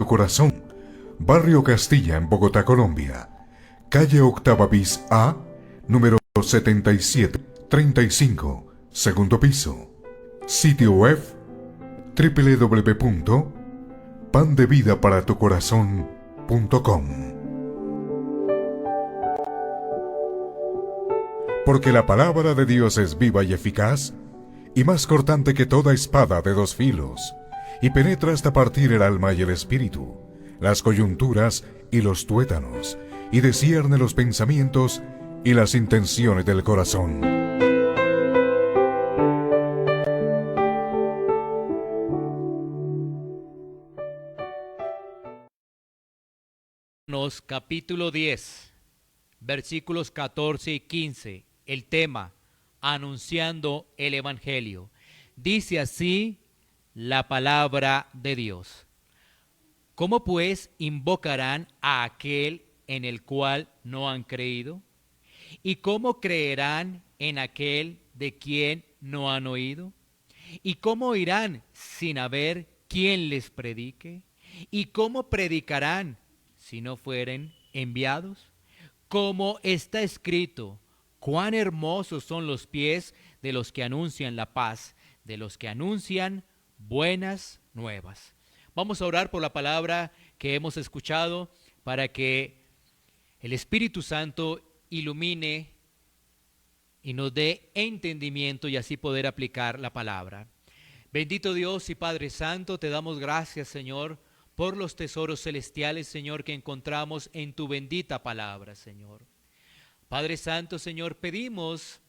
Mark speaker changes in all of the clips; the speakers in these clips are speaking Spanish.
Speaker 1: Corazón, Barrio Castilla en Bogotá, Colombia. Calle Octava bis A, número 7735, segundo piso. Sitio web www.pandevidaparatucorazon.com. Porque la palabra de Dios es viva y eficaz, y más cortante que toda espada de dos filos, y penetra hasta partir el alma y el espíritu, las coyunturas y los tuétanos, y discierne los pensamientos y las intenciones del corazón.
Speaker 2: Capítulo 10, versículos 14 y 15, el tema, anunciando el Evangelio. Dice así la palabra de Dios. ¿Cómo pues invocarán a aquel en el cual no han creído? ¿Y cómo creerán en aquel de quien no han oído? ¿Y cómo oirán sin haber quien les predique? ¿Y cómo predicarán si no fueren enviados? Como está escrito, cuán hermosos son los pies de los que anuncian la paz, de los que anuncian buenas nuevas. Vamos a orar por la palabra que hemos escuchado para que el Espíritu Santo ilumine y nos dé entendimiento y así poder aplicar la palabra. Bendito Dios y Padre Santo, te damos gracias, Señor, por los tesoros celestiales, Señor, que encontramos en tu bendita palabra, Señor. Padre Santo, Señor, pedimos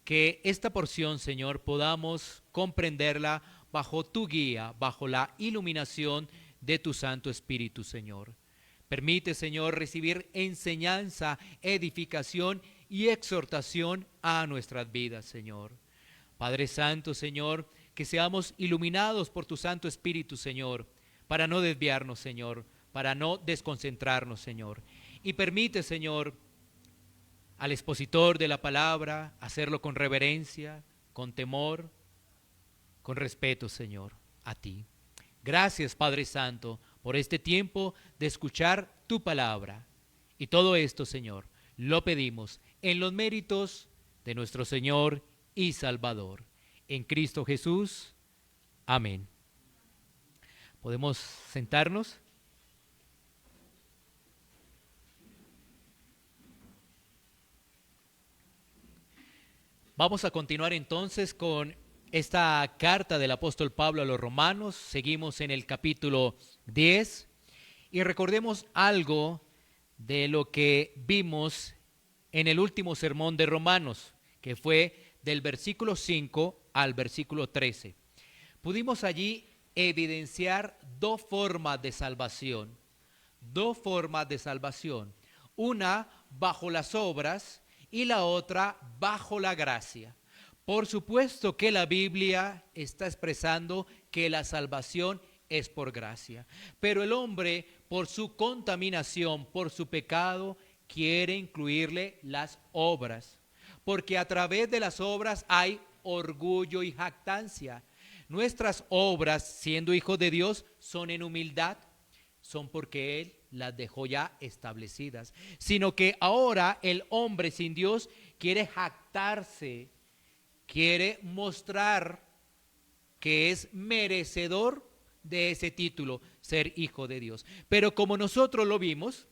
Speaker 2: que esta porción, Señor, podamos comprenderla bajo tu guía, bajo la iluminación de tu Santo Espíritu, Señor. Permite, Señor, recibir enseñanza, edificación y exhortación a nuestras vidas, Señor. Padre Santo, Señor, que seamos iluminados por tu Santo Espíritu, Señor, para no desviarnos, Señor, para no desconcentrarnos, Señor. Y permite, Señor, al expositor de la palabra hacerlo con reverencia, con temor, con respeto, Señor, a ti. Gracias, Padre Santo, por este tiempo de escuchar tu palabra. Y todo esto, Señor, lo pedimos en los méritos de nuestro Señor y Salvador. En Cristo Jesús. Amén. ¿Podemos sentarnos? Vamos a continuar entonces con esta carta del apóstol Pablo a los romanos. Seguimos en el capítulo 10 y recordemos algo de lo que vimos en el último sermón de Romanos, que fue del versículo 5 al versículo 13. Pudimos allí evidenciar dos formas de salvación. Una bajo las obras y la otra bajo la gracia. Por supuesto que la Biblia está expresando que la salvación es por gracia. Pero el hombre, por su contaminación, por su pecado, quiere incluirle las obras. Porque a través de las obras hay orgullo y jactancia. Nuestras obras, siendo hijos de Dios, son en humildad, son porque Él las dejó ya establecidas. Sino que ahora el hombre sin Dios quiere jactarse, quiere mostrar que es merecedor de ese título, ser hijo de Dios. Pero como nosotros lo vimos,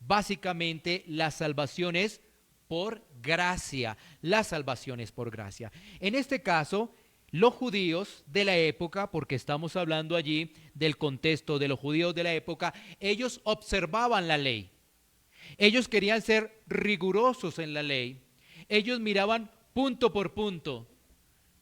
Speaker 2: básicamente la salvación es por gracia. La salvación es por gracia. En este caso, los judíos de la época, porque estamos hablando allí del contexto de los judíos de la época, ellos observaban la ley. Ellos querían ser rigurosos en la ley. Ellos miraban punto por punto,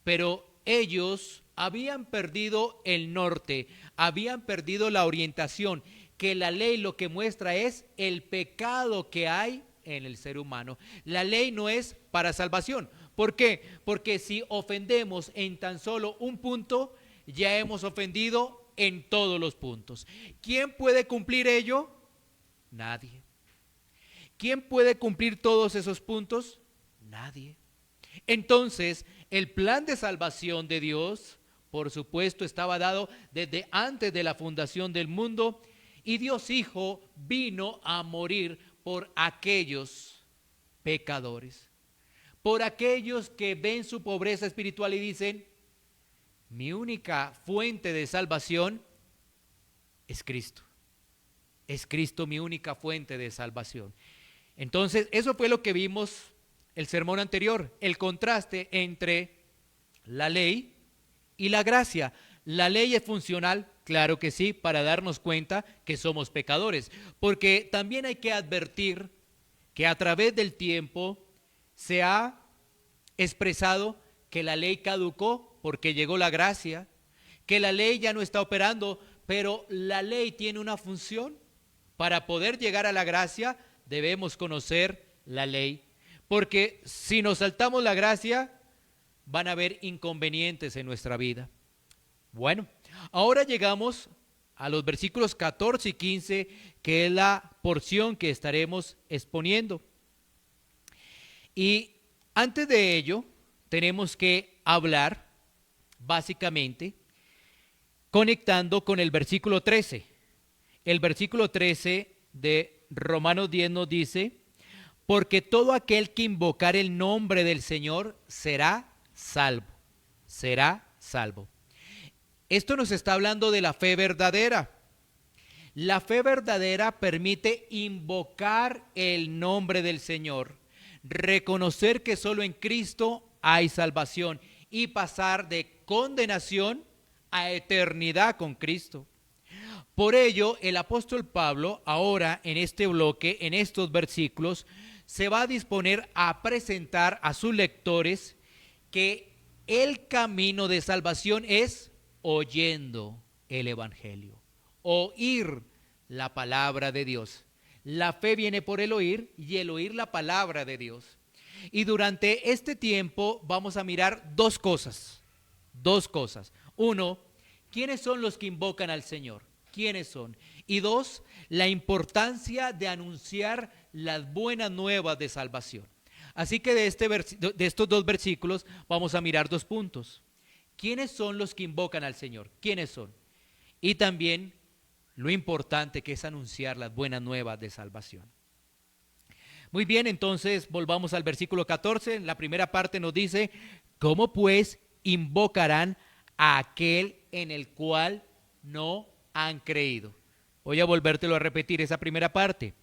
Speaker 2: pero ellos habían perdido el norte, habían perdido la orientación, que la ley lo que muestra es el pecado que hay en el ser humano. La ley no es para salvación. ¿Por qué? Porque si ofendemos en tan solo un punto, ya hemos ofendido en todos los puntos. ¿Quién puede cumplir ello? Nadie. ¿Quién puede cumplir todos esos puntos? Nadie. Entonces, el plan de salvación de Dios, por supuesto, estaba dado desde antes de la fundación del mundo, Y Dios Hijo vino a morir por aquellos pecadores, por aquellos que ven su pobreza espiritual y dicen, mi única fuente de salvación es Cristo. Es Cristo mi única fuente de salvación. Entonces, eso fue lo que vimos el sermón anterior, el contraste entre la ley y la gracia. La ley es funcional, claro que sí, para darnos cuenta que somos pecadores, porque también hay que advertir que a través del tiempo se ha expresado que la ley caducó porque llegó la gracia, que la ley ya no está operando, pero la ley tiene una función. Para poder llegar a la gracia debemos conocer la ley, porque si nos saltamos la gracia van a haber inconvenientes en nuestra vida. Bueno, ahora llegamos a los versículos 14 y 15, que es la porción que estaremos exponiendo. Y antes de ello, tenemos que hablar, básicamente, conectando con el versículo 13. El versículo 13 de Romanos 10 nos dice, porque todo aquel que invocar el nombre del Señor será salvo, será salvo. Esto nos está hablando de la fe verdadera. La fe verdadera permite invocar el nombre del Señor, reconocer que solo en Cristo hay salvación y pasar de condenación a eternidad con Cristo. Por ello, el apóstol Pablo, ahora en este bloque, en estos versículos, se va a disponer a presentar a sus lectores que el camino de salvación es oyendo el Evangelio, oír la palabra de Dios. La fe viene por el oír y el oír la palabra de Dios. Y durante este tiempo vamos a mirar dos cosas. Uno, ¿quiénes son los que invocan al Señor? ¿Quiénes son? Y dos, la importancia de anunciar las buenas nuevas de salvación. Así que de estos dos versículos vamos a mirar dos puntos. ¿Quiénes son los que invocan al Señor? ¿Quiénes son? Y también lo importante que es anunciar las buenas nuevas de salvación. Muy bien, entonces volvamos al versículo 14. La primera parte nos dice, ¿cómo pues invocarán a aquel en el cual no han creído? Voy a volvértelo a repetir esa primera parte.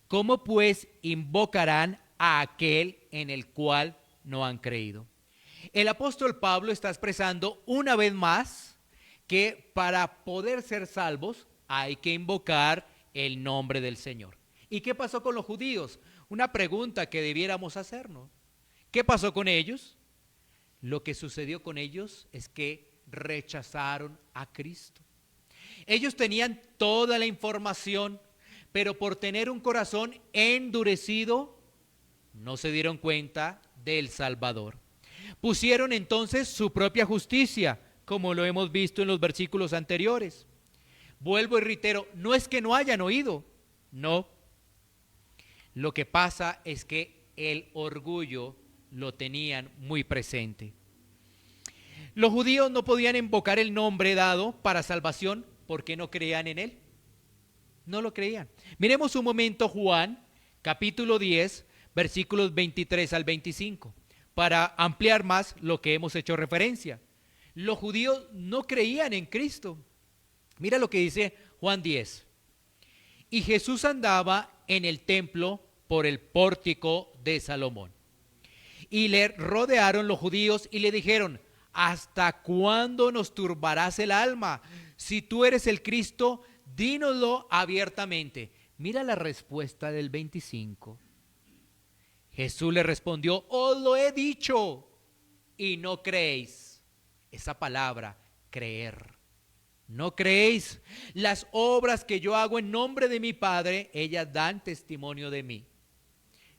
Speaker 2: ¿Cómo pues invocarán a aquel en el cual no han creído? El apóstol Pablo está expresando una vez más que para poder ser salvos hay que invocar el nombre del Señor. ¿Y qué pasó con los judíos? Una pregunta que debiéramos hacernos. ¿Qué pasó con ellos? Lo que sucedió con ellos es que rechazaron a Cristo. Ellos tenían toda la información, pero por tener un corazón endurecido, no se dieron cuenta del Salvador. Pusieron entonces su propia justicia, como lo hemos visto en los versículos anteriores. Vuelvo y reitero, no es que no hayan oído, no. Lo que pasa es que el orgullo lo tenían muy presente. Los judíos no podían invocar el nombre dado para salvación porque no creían en él. No lo creían. Miremos un momento Juan, capítulo 10, versículos 23 al 25, para ampliar más lo que hemos hecho referencia. Los judíos no creían en Cristo. Mira lo que dice Juan 10. Y Jesús andaba en el templo por el pórtico de Salomón. Y le rodearon los judíos y le dijeron, ¿hasta cuándo nos turbarás el alma? Si tú eres el Cristo, dínoslo abiertamente. Mira la respuesta del 25. Jesús le respondió, os lo he dicho y no creéis. Esa palabra, creer. ¿No creéis? Las obras que yo hago en nombre de mi Padre, ellas dan testimonio de mí.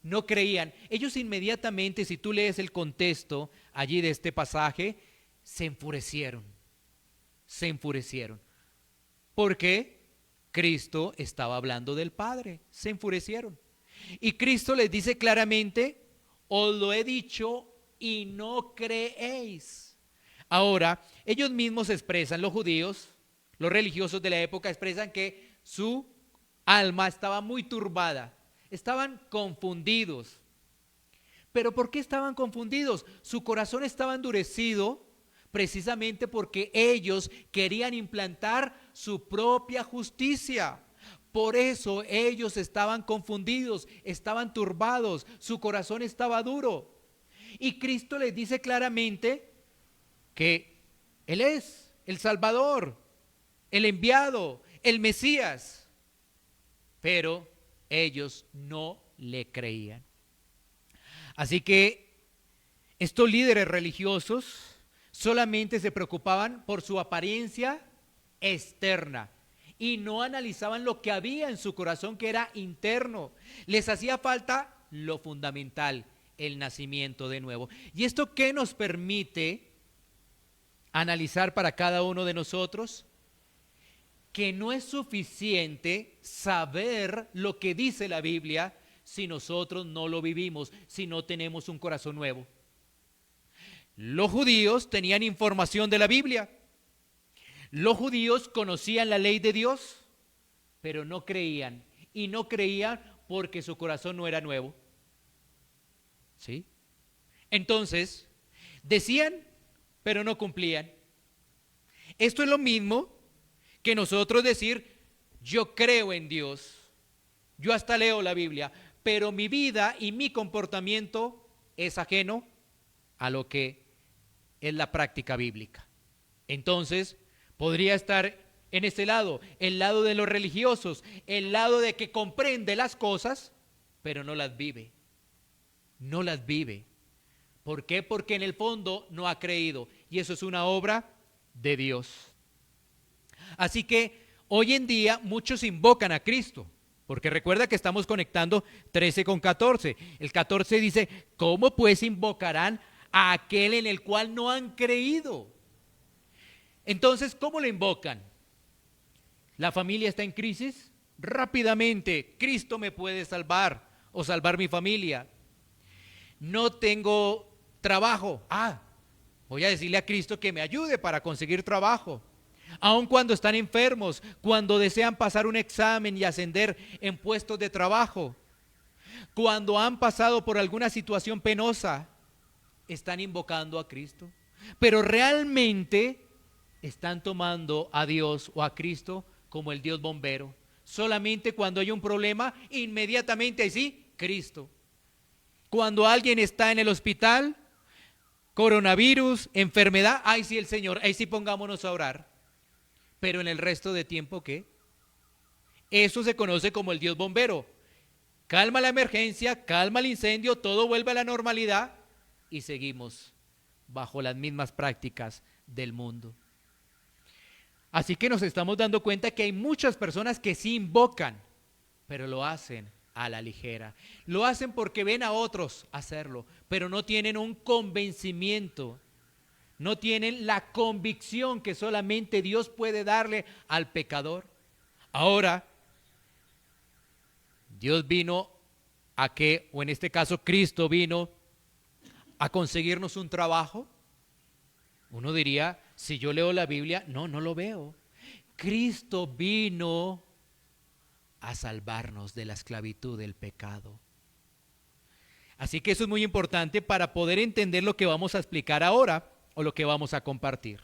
Speaker 2: No creían. Ellos inmediatamente, si tú lees el contexto allí de este pasaje, se enfurecieron. Se enfurecieron. ¿Por qué? Cristo estaba hablando del Padre. Se enfurecieron. Y Cristo les dice claramente, os lo he dicho y no creéis. Ahora, ellos mismos expresan, los judíos, los religiosos de la época expresan que su alma estaba muy turbada, estaban confundidos. ¿Pero por qué estaban confundidos? Su corazón estaba endurecido precisamente porque ellos querían implantar su propia justicia. Por eso ellos estaban confundidos, estaban turbados, su corazón estaba duro. Y Cristo les dice claramente que Él es el Salvador, el enviado, el Mesías. Pero ellos no le creían. Así que estos líderes religiosos solamente se preocupaban por su apariencia externa y no analizaban lo que había en su corazón, que era interno. Les hacía falta lo fundamental, el nacimiento de nuevo. ¿Y esto qué nos permite analizar para cada uno de nosotros? Que no es suficiente saber lo que dice la Biblia si nosotros no lo vivimos, si no tenemos un corazón nuevo. Los judíos tenían información de la Biblia. Los judíos conocían la ley de Dios, pero no creían. Y no creían porque su corazón no era nuevo. ¿Sí? Entonces, decían, pero no cumplían. Esto es lo mismo que nosotros decir, yo creo en Dios, yo hasta leo la Biblia, pero mi vida y mi comportamiento es ajeno a lo que es la práctica bíblica. Entonces, podría estar en este lado, el lado de los religiosos, el lado de que comprende las cosas, pero no las vive. No las vive. ¿Por qué? Porque en el fondo no ha creído, y eso es una obra de Dios. Así que hoy en día muchos invocan a Cristo, porque recuerda que estamos conectando 13 con 14. El 14 dice, ¿cómo pues invocarán a aquel en el cual no han creído? Entonces, ¿cómo le invocan? ¿La familia está en crisis? Rápidamente, Cristo me puede salvar o salvar mi familia. No tengo trabajo. Voy a decirle a Cristo que me ayude para conseguir trabajo. Aun cuando están enfermos, cuando desean pasar un examen y ascender en puestos de trabajo, cuando han pasado por alguna situación penosa, están invocando a Cristo. Pero realmente están tomando a Dios o a Cristo como el Dios bombero. Solamente cuando hay un problema, inmediatamente ahí sí, Cristo. Cuando alguien está en el hospital, coronavirus, enfermedad, ahí sí el Señor, ahí sí pongámonos a orar. Pero en el resto de tiempo, ¿qué? Eso se conoce como el Dios bombero. Calma la emergencia, calma el incendio, todo vuelve a la normalidad y seguimos bajo las mismas prácticas del mundo. Así que nos estamos dando cuenta que hay muchas personas que sí invocan, pero lo hacen a la ligera. Lo hacen porque ven a otros hacerlo, pero no tienen un convencimiento. No tienen la convicción que solamente Dios puede darle al pecador. Ahora, Dios vino a que, o en este caso Cristo vino a conseguirnos un trabajo. Uno diría, si yo leo la Biblia, no lo veo. Cristo vino a salvarnos de la esclavitud del pecado. Así que eso es muy importante para poder entender lo que vamos a explicar ahora o lo que vamos a compartir.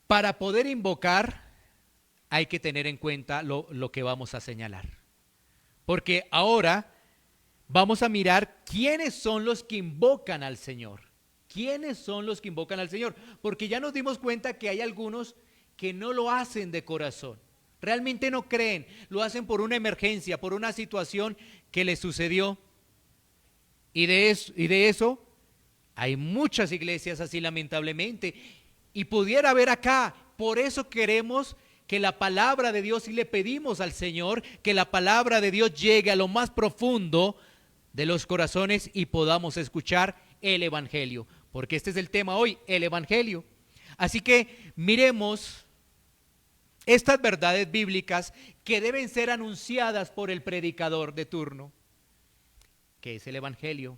Speaker 2: Para poder invocar hay que tener en cuenta lo que vamos a señalar. Porque ahora vamos a mirar quiénes son los que invocan al Señor. ¿Quiénes son los que invocan al Señor? Porque ya nos dimos cuenta que hay algunos que no lo hacen de corazón. Realmente no creen, lo hacen por una emergencia, por una situación que les sucedió. Y de eso hay muchas iglesias así, lamentablemente. Y pudiera haber acá, por eso queremos que la palabra de Dios, y le pedimos al Señor que la palabra de Dios llegue a lo más profundo de los corazones y podamos escuchar el Evangelio. Porque este es el tema hoy, el Evangelio. Así que miremos estas verdades bíblicas que deben ser anunciadas por el predicador de turno, que es el Evangelio.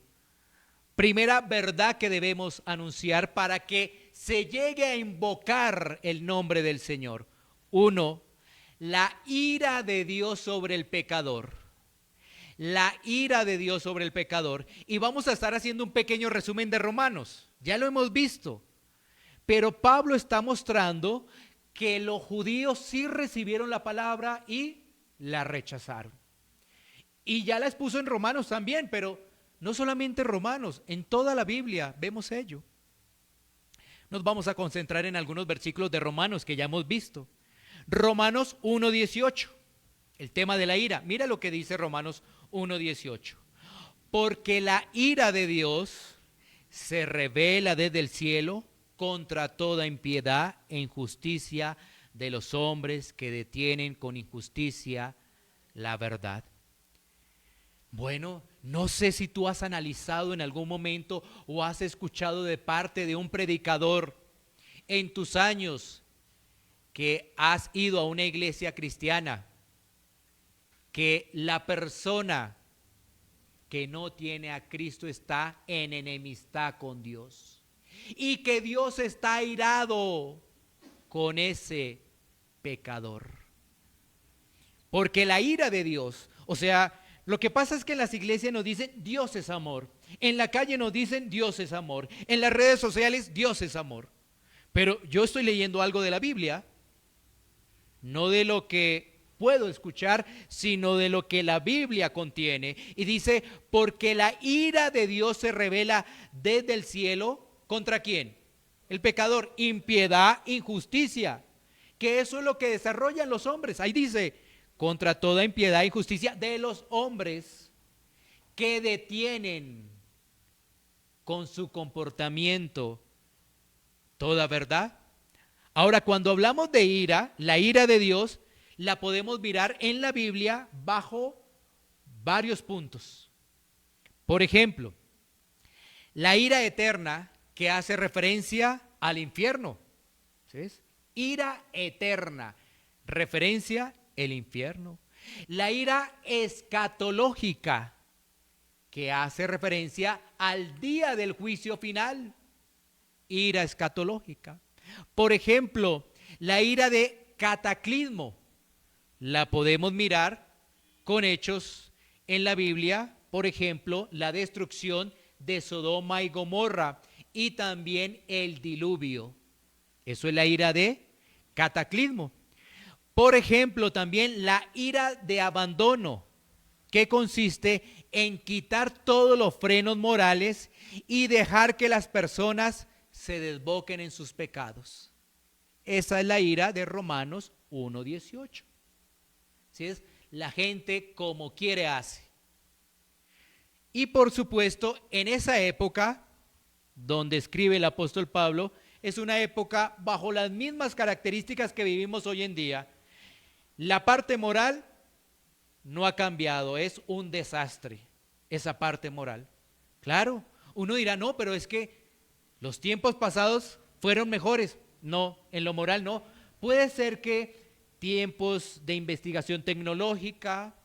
Speaker 2: Primera verdad que debemos anunciar para que se llegue a invocar el nombre del Señor 1, la ira de Dios sobre el pecador. La ira de Dios sobre el pecador. Y vamos a estar haciendo un pequeño resumen de Romanos. Ya lo hemos visto. Pero Pablo está mostrando que los judíos sí recibieron la palabra y la rechazaron. Y ya la expuso en Romanos también, pero no solamente en Romanos, en toda la Biblia vemos ello. Nos vamos a concentrar en algunos versículos de Romanos que ya hemos visto. Romanos 1:18, el tema de la ira. Mira lo que dice Romanos 1:18. Porque la ira de Dios se revela desde el cielo contra toda impiedad e injusticia de los hombres que detienen con injusticia la verdad. Bueno, no sé si tú has analizado en algún momento o has escuchado de parte de un predicador en tus años que has ido a una iglesia cristiana, que la persona que no tiene a Cristo está en enemistad con Dios y que Dios está airado con ese pecador. Porque la ira de Dios, o sea, lo que pasa es que en las iglesias nos dicen Dios es amor, en la calle nos dicen Dios es amor, en las redes sociales Dios es amor. Pero yo estoy leyendo algo de la Biblia, no de lo que puedo escuchar, sino de lo que la Biblia contiene. Y dice, porque la ira de Dios se revela desde el cielo, ¿contra quién? El pecador, impiedad, injusticia, que eso es lo que desarrollan los hombres. Ahí dice, contra toda impiedad e injusticia de los hombres que detienen con su comportamiento toda verdad. Ahora, cuando hablamos de ira, la ira de Dios la podemos mirar en la Biblia bajo varios puntos. Por ejemplo, la ira eterna que hace referencia al infierno. ¿Sí? Ira eterna, referencia el infierno. La ira escatológica que hace referencia al día del juicio final. Ira escatológica. Por ejemplo, la ira de cataclismo la podemos mirar con hechos en la Biblia. Por ejemplo, la destrucción de Sodoma y Gomorra y también el diluvio. Eso es la ira de cataclismo. Por ejemplo, también la ira de abandono, que consiste en quitar todos los frenos morales y dejar que las personas se desboquen en sus pecados. Esa es la ira de Romanos 1:18. ¿Sí? Es la gente como quiere hace. Y por supuesto, en esa época donde escribe el apóstol Pablo, es una época bajo las mismas características que vivimos hoy en día. La parte moral no ha cambiado, es un desastre, esa parte moral. Claro, uno dirá, no, pero es que los tiempos pasados fueron mejores. No, en lo moral no. Puede ser que tiempos de investigación tecnológica,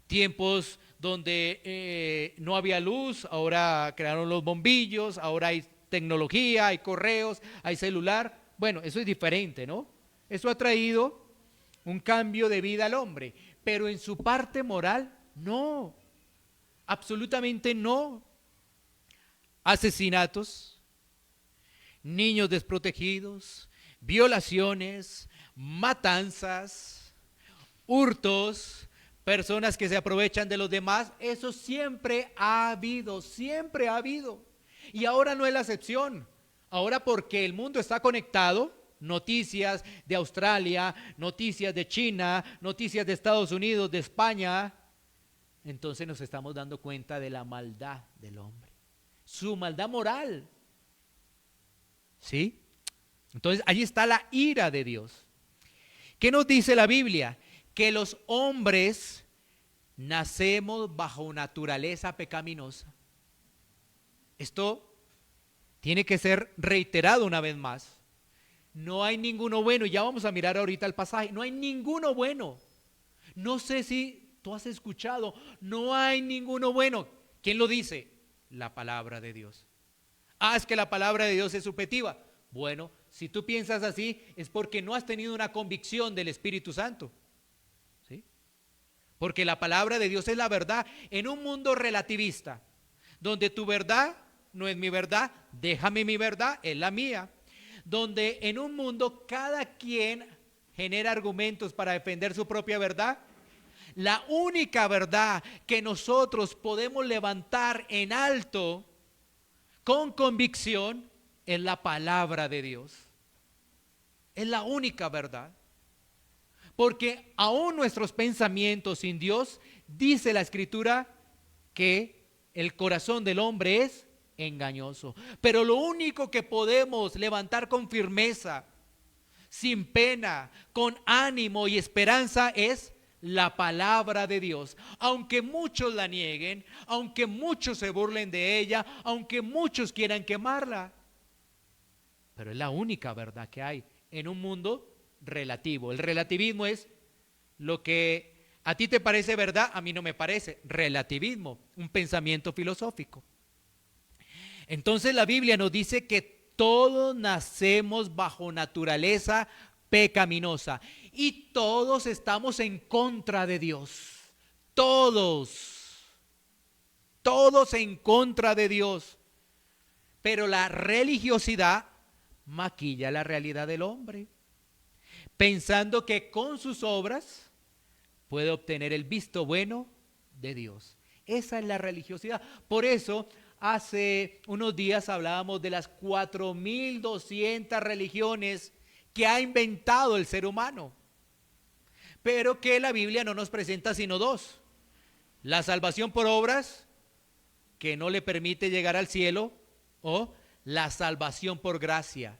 Speaker 2: tiempos donde no había luz, ahora crearon los bombillos, ahora hay tecnología, hay correos, hay celular. Bueno, eso es diferente, ¿no? Eso ha traído un cambio de vida al hombre, pero en su parte moral, no, absolutamente no. Asesinatos, niños desprotegidos, violaciones, matanzas, hurtos, personas que se aprovechan de los demás, eso siempre ha habido, siempre ha habido. Y ahora no es la excepción. Ahora porque el mundo está conectado, noticias de Australia, noticias de China, noticias de Estados Unidos, de España, entonces nos estamos dando cuenta de la maldad del hombre, su maldad moral. ¿Sí? Entonces allí está la ira de Dios. ¿Qué nos dice la Biblia? Que los hombres nacemos bajo naturaleza pecaminosa. Esto tiene que ser reiterado una vez más. No hay ninguno bueno, y ya vamos a mirar ahorita el pasaje, no hay ninguno bueno. No sé si tú has escuchado, no hay ninguno bueno. ¿Quién lo dice? La palabra de Dios. Ah, es que la palabra de Dios es subjetiva. Bueno, si tú piensas así es porque no has tenido una convicción del Espíritu Santo, ¿sí? Porque la palabra de Dios es la verdad. En un mundo relativista, donde tu verdad no es mi verdad, déjame mi verdad, es la mía. Donde en un mundo cada quien genera argumentos para defender su propia verdad, la única verdad que nosotros podemos levantar en alto con convicción es la palabra de Dios. Es la única verdad. Porque aún nuestros pensamientos sin Dios, dice la Escritura que el corazón del hombre es engañoso. Pero lo único que podemos levantar con firmeza, sin pena, con ánimo y esperanza es la palabra de Dios. Aunque muchos la nieguen, aunque muchos se burlen de ella, aunque muchos quieran quemarla, pero es la única verdad que hay en un mundo relativo. El relativismo es lo que a ti te parece verdad, a mí no me parece. Relativismo, un pensamiento filosófico. Entonces la Biblia nos dice que todos nacemos bajo naturaleza pecaminosa y todos estamos en contra de Dios. Todos en contra de Dios. Pero la religiosidad maquilla la realidad del hombre, pensando que con sus obras puede obtener el visto bueno de Dios. Esa es la religiosidad. Por eso, hace unos días hablábamos de las 4.200 religiones que ha inventado el ser humano, pero que la Biblia no nos presenta sino dos: la salvación por obras, que no le permite llegar al cielo, o la salvación por gracia,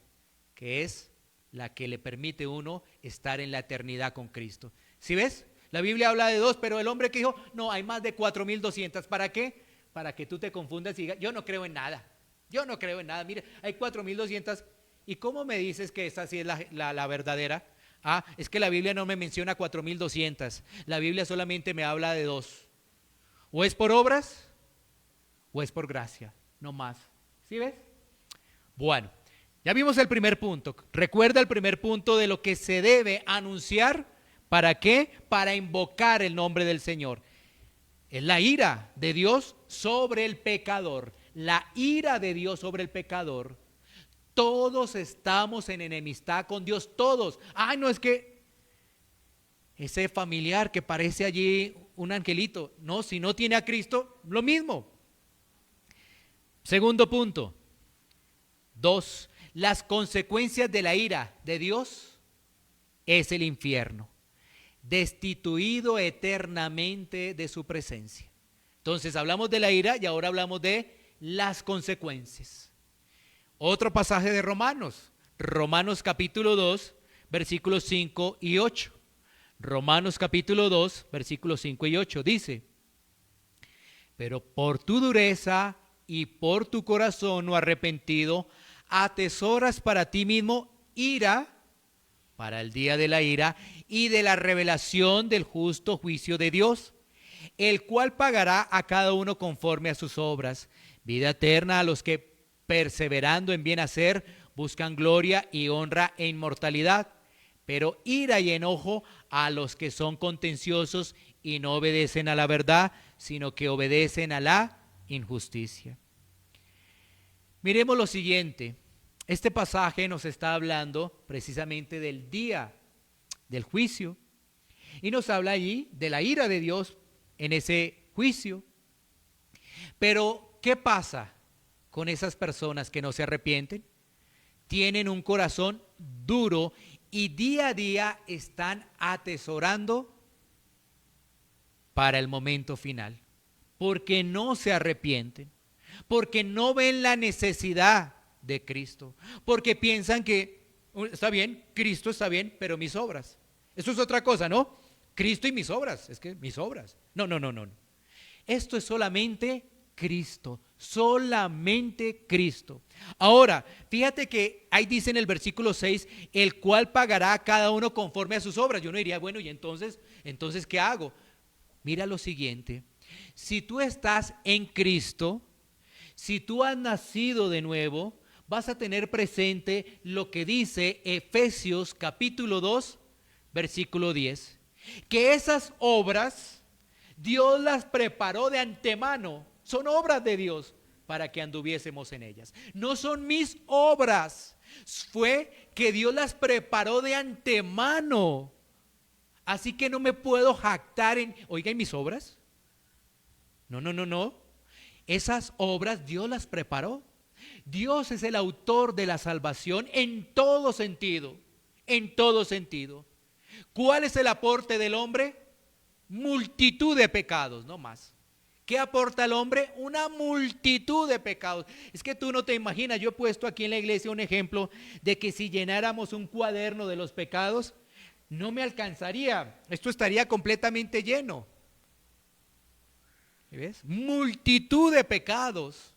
Speaker 2: que es la que le permite a uno estar en la eternidad con Cristo. ¿Sí ves? La Biblia habla de dos, pero el hombre que dijo, no, hay más de 4.200. ¿Para qué? Para que tú te confundas y digas, yo no creo en nada. Yo no creo en nada. Mire, hay 4.200. ¿Y cómo me dices que esta sí es la verdadera? Ah, es que la Biblia no me menciona 4.200. La Biblia solamente me habla de dos. O es por obras, o es por gracia. No más. ¿Sí ves? Bueno, ya vimos el primer punto. Recuerda el primer punto de lo que se debe anunciar. ¿Para qué? Para invocar el nombre del Señor. Es la ira de Dios sobre el pecador. La ira de Dios sobre el pecador. Todos estamos en enemistad con Dios, todos. Ay, no, es que ese familiar que parece allí un angelito. No, si no tiene a Cristo, lo mismo. Segundo punto. 2. Las consecuencias de la ira de Dios es el infierno, destituido eternamente de su presencia. Entonces hablamos de la ira y ahora hablamos de las consecuencias. Otro pasaje de Romanos, Romanos capítulo 2, versículos 5 y 8. Romanos capítulo 2, versículos 5 y 8 dice: pero por tu dureza y por tu corazón no arrepentido, atesoras para ti mismo ira para el día de la ira y de la revelación del justo juicio de Dios, el cual pagará a cada uno conforme a sus obras. Vida eterna a los que, perseverando en bien hacer, buscan gloria y honra e inmortalidad, pero ira y enojo a los que son contenciosos y no obedecen a la verdad, sino que obedecen a la injusticia. Miremos lo siguiente. Este pasaje nos está hablando precisamente del día del juicio y nos habla allí de la ira de Dios en ese juicio. Pero, ¿qué pasa con esas personas que no se arrepienten? Tienen un corazón duro y día a día están atesorando para el momento final, porque no se arrepienten, porque no ven la necesidad de Cristo, porque piensan que está bien, Cristo está bien, pero mis obras. Eso es otra cosa, ¿no? Cristo y mis obras, es que mis obras. No. Esto es solamente Cristo, solamente Cristo. Ahora, fíjate que ahí dice en el versículo 6, el cual pagará a cada uno conforme a sus obras. Yo no diría, bueno, ¿y entonces qué hago? Mira lo siguiente, si tú estás en Cristo, si tú has nacido de nuevo, vas a tener presente lo que dice Efesios capítulo 2, versículo 10, que esas obras Dios las preparó de antemano, son obras de Dios para que anduviésemos en ellas. No son mis obras, fue que Dios las preparó de antemano. Así que no me puedo jactar en, oiga, ¿en mis obras? No. Esas obras Dios las preparó. Dios es el autor de la salvación en todo sentido, en todo sentido. ¿Cuál es el aporte del hombre? Multitud de pecados, no más. ¿Qué aporta el hombre? Una multitud de pecados. Es que tú no te imaginas, yo he puesto aquí en la iglesia un ejemplo de que si llenáramos un cuaderno de los pecados, no me alcanzaría, esto estaría completamente lleno. ¿Ves? Multitud de pecados.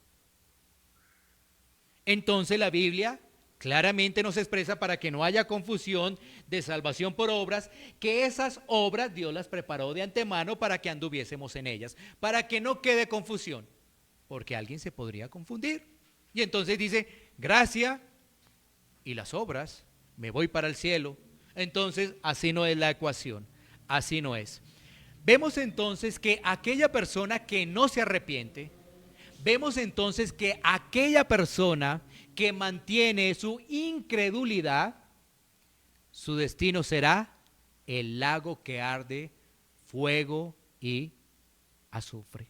Speaker 2: Entonces la Biblia claramente nos expresa, para que no haya confusión de salvación por obras, que esas obras Dios las preparó de antemano para que anduviésemos en ellas, para que no quede confusión, porque alguien se podría confundir. Y entonces dice, gracia y las obras, me voy para el cielo. Entonces así no es la ecuación, así no es. Vemos entonces que aquella persona que no se arrepiente, vemos entonces que aquella persona que mantiene su incredulidad, su destino será el lago que arde fuego y azufre.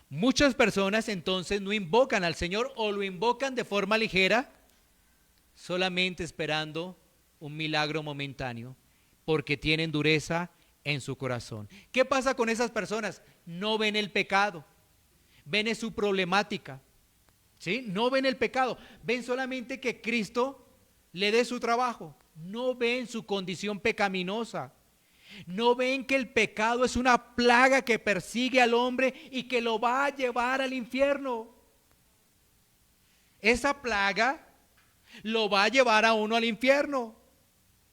Speaker 2: Muchas personas entonces no invocan al Señor o lo invocan de forma ligera, solamente esperando un milagro momentáneo, porque tienen dureza en su corazón. ¿Qué pasa con esas personas? No ven el pecado, ven su problemática, ¿sí? No ven el pecado, ven solamente que Cristo le dé su trabajo, no ven su condición pecaminosa, no ven que el pecado es una plaga que persigue al hombre y que lo va a llevar al infierno. Esa plaga lo va a llevar a uno al infierno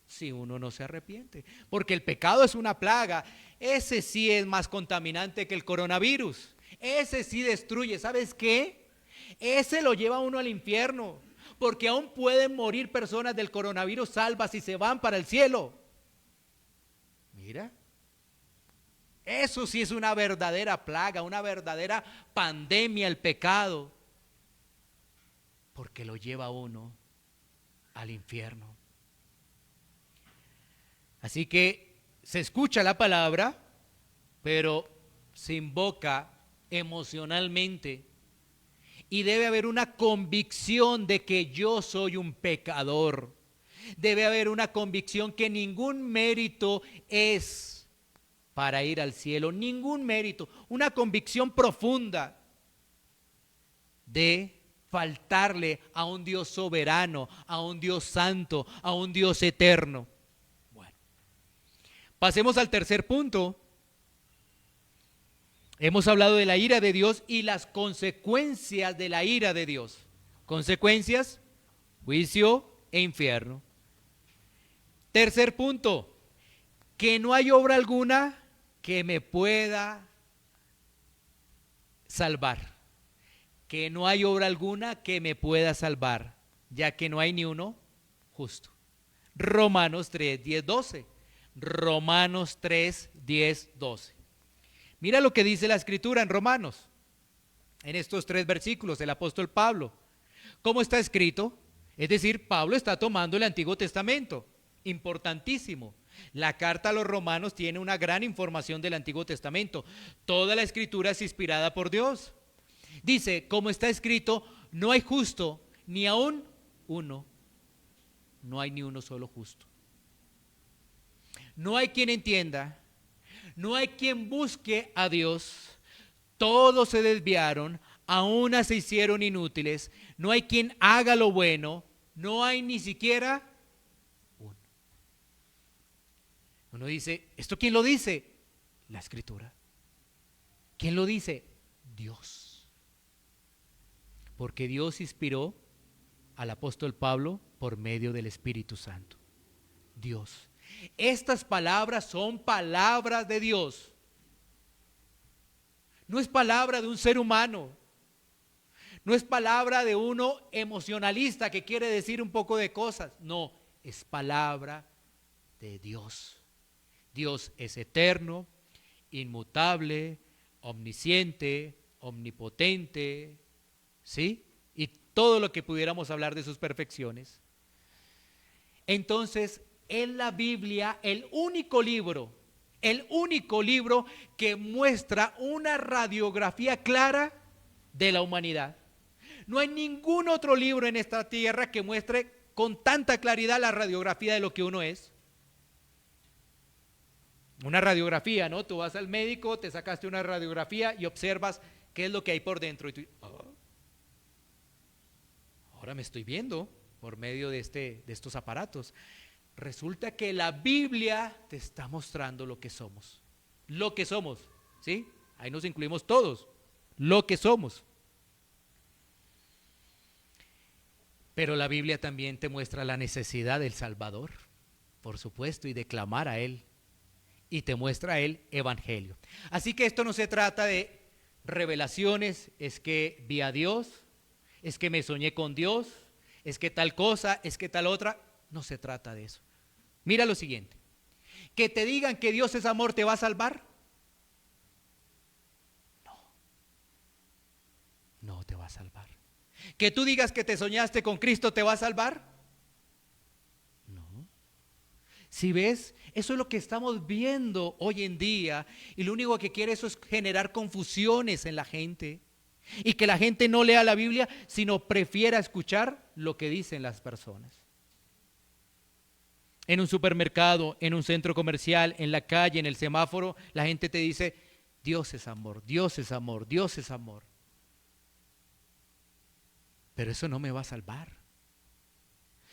Speaker 2: si uno no se arrepiente, porque el pecado es una plaga. Ese sí es más contaminante que el coronavirus, ese sí destruye. ¿Sabes qué? Ese lo lleva a uno al infierno, porque aún pueden morir personas del coronavirus salvas y se van para el cielo. Mira, eso sí es una verdadera plaga, una verdadera pandemia, el pecado, porque lo lleva a uno al infierno. Así que se escucha la palabra, pero se invoca emocionalmente y debe haber una convicción de que yo soy un pecador. Debe haber una convicción que ningún mérito es para ir al cielo, ningún mérito, una convicción profunda de faltarle a un Dios soberano, a un Dios santo, a un Dios eterno. Pasemos al tercer punto. Hemos hablado de la ira de Dios y las consecuencias de la ira de Dios. Consecuencias, juicio e infierno. Tercer punto, que no hay obra alguna que me pueda salvar. Que no hay obra alguna que me pueda salvar, ya que no hay ni uno justo. Romanos 3, 10, 12. Romanos 3, 10, 12. Mira lo que dice la escritura en Romanos, en estos 3 versículos, el apóstol Pablo. ¿Cómo está escrito? Es decir, Pablo está tomando el Antiguo Testamento, importantísimo. La carta a los romanos tiene una gran información del Antiguo Testamento. Toda la escritura es inspirada por Dios. Dice, como está escrito, no hay justo, ni aún uno. No hay ni uno solo justo. No hay quien entienda, no hay quien busque a Dios. Todos se desviaron, a una se hicieron inútiles. No hay quien haga lo bueno, no hay ni siquiera uno. Uno dice, ¿esto quién lo dice? La Escritura. ¿Quién lo dice? Dios. Porque Dios inspiró al apóstol Pablo por medio del Espíritu Santo. Dios. Estas palabras son palabras de Dios. No es palabra de un ser humano. No es palabra de uno emocionalista que quiere decir un poco de cosas. No, es palabra de Dios. Dios es eterno, inmutable, omnisciente, omnipotente, ¿sí? Y todo lo que pudiéramos hablar de sus perfecciones. Entonces, en la Biblia, el único libro que muestra una radiografía clara de la humanidad. No hay ningún otro libro en esta tierra que muestre con tanta claridad la radiografía de lo que uno es. Una radiografía, ¿no? Tú vas al médico, te sacaste una radiografía y observas qué es lo que hay por dentro. Y tú, ahora me estoy viendo por medio de estos aparatos. Resulta que la Biblia te está mostrando lo que somos. Lo que somos, ¿sí? Ahí nos incluimos todos. Lo que somos. Pero la Biblia también te muestra la necesidad del Salvador, por supuesto, y de clamar a Él. Y te muestra el Evangelio. Así que esto no se trata de revelaciones, es que vi a Dios, es que me soñé con Dios, es que tal cosa, es que tal otra. No se trata de eso. Mira lo siguiente. Que te digan que Dios es amor, ¿te va a salvar? No te va a salvar. Que tú digas que te soñaste con Cristo, ¿te va a salvar? No. Si ves, eso es lo que estamos viendo hoy en día, y lo único que quiere eso es generar confusiones en la gente, y que la gente no lea la Biblia, sino prefiera escuchar lo que dicen las personas. En un supermercado, en un centro comercial, en la calle, en el semáforo, la gente te dice, Dios es amor, Dios es amor, Dios es amor. Pero eso no me va a salvar.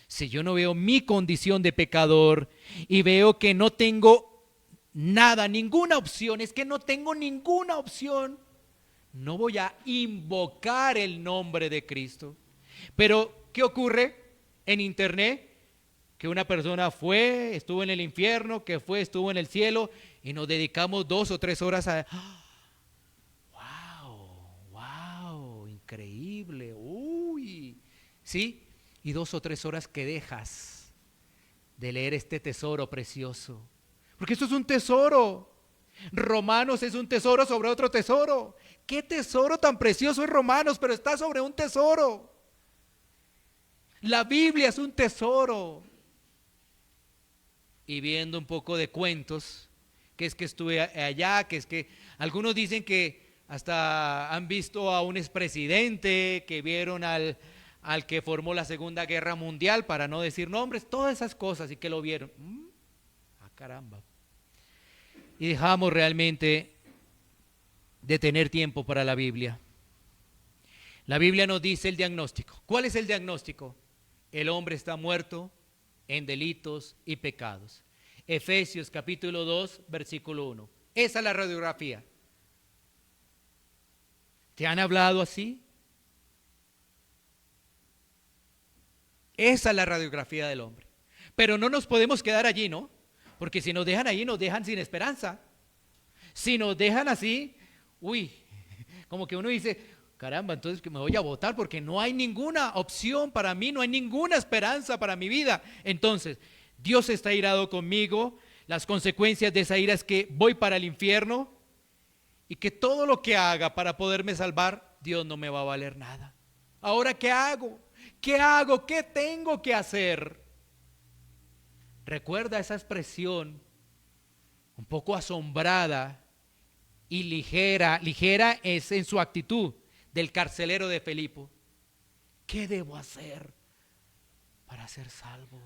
Speaker 2: Si yo no veo mi condición de pecador y veo que no tengo nada, ninguna opción, es que no tengo ninguna opción, no voy a invocar el nombre de Cristo. Pero, ¿qué ocurre en internet? Que una persona estuvo en el infierno, estuvo en el cielo, y nos dedicamos 2 o 3 horas a... ¡Wow! Increíble, uy, ¿sí? Y 2 o 3 horas que dejas de leer este tesoro precioso. Porque esto es un tesoro. Romanos es un tesoro sobre otro tesoro. ¿Qué tesoro tan precioso es Romanos? Pero está sobre un tesoro. La Biblia es un tesoro. Y viendo un poco de cuentos, que es que estuve allá, que es que algunos dicen que hasta han visto a un expresidente, que vieron al que formó la Segunda Guerra Mundial, para no decir nombres, todas esas cosas, y que lo vieron. Caramba. Y dejamos realmente de tener tiempo para la Biblia. La Biblia nos dice el diagnóstico. ¿Cuál es el diagnóstico? El hombre está muerto en delitos y pecados. Efesios capítulo 2, versículo 1. Esa es la radiografía. ¿Te han hablado así? Esa es la radiografía del hombre. Pero no nos podemos quedar allí, ¿no? Porque si nos dejan allí, nos dejan sin esperanza. Si nos dejan así, como que uno dice, caramba, entonces que me voy a votar porque no hay ninguna opción para mí, no hay ninguna esperanza para mi vida. Entonces, Dios está irado conmigo, las consecuencias de esa ira es que voy para el infierno y que todo lo que haga para poderme salvar, Dios no me va a valer nada. Ahora, ¿qué hago? ¿Qué hago? ¿Qué tengo que hacer? Recuerda esa expresión un poco asombrada y ligera es en su actitud del carcelero de Filipo. ¿Qué debo hacer para ser salvo?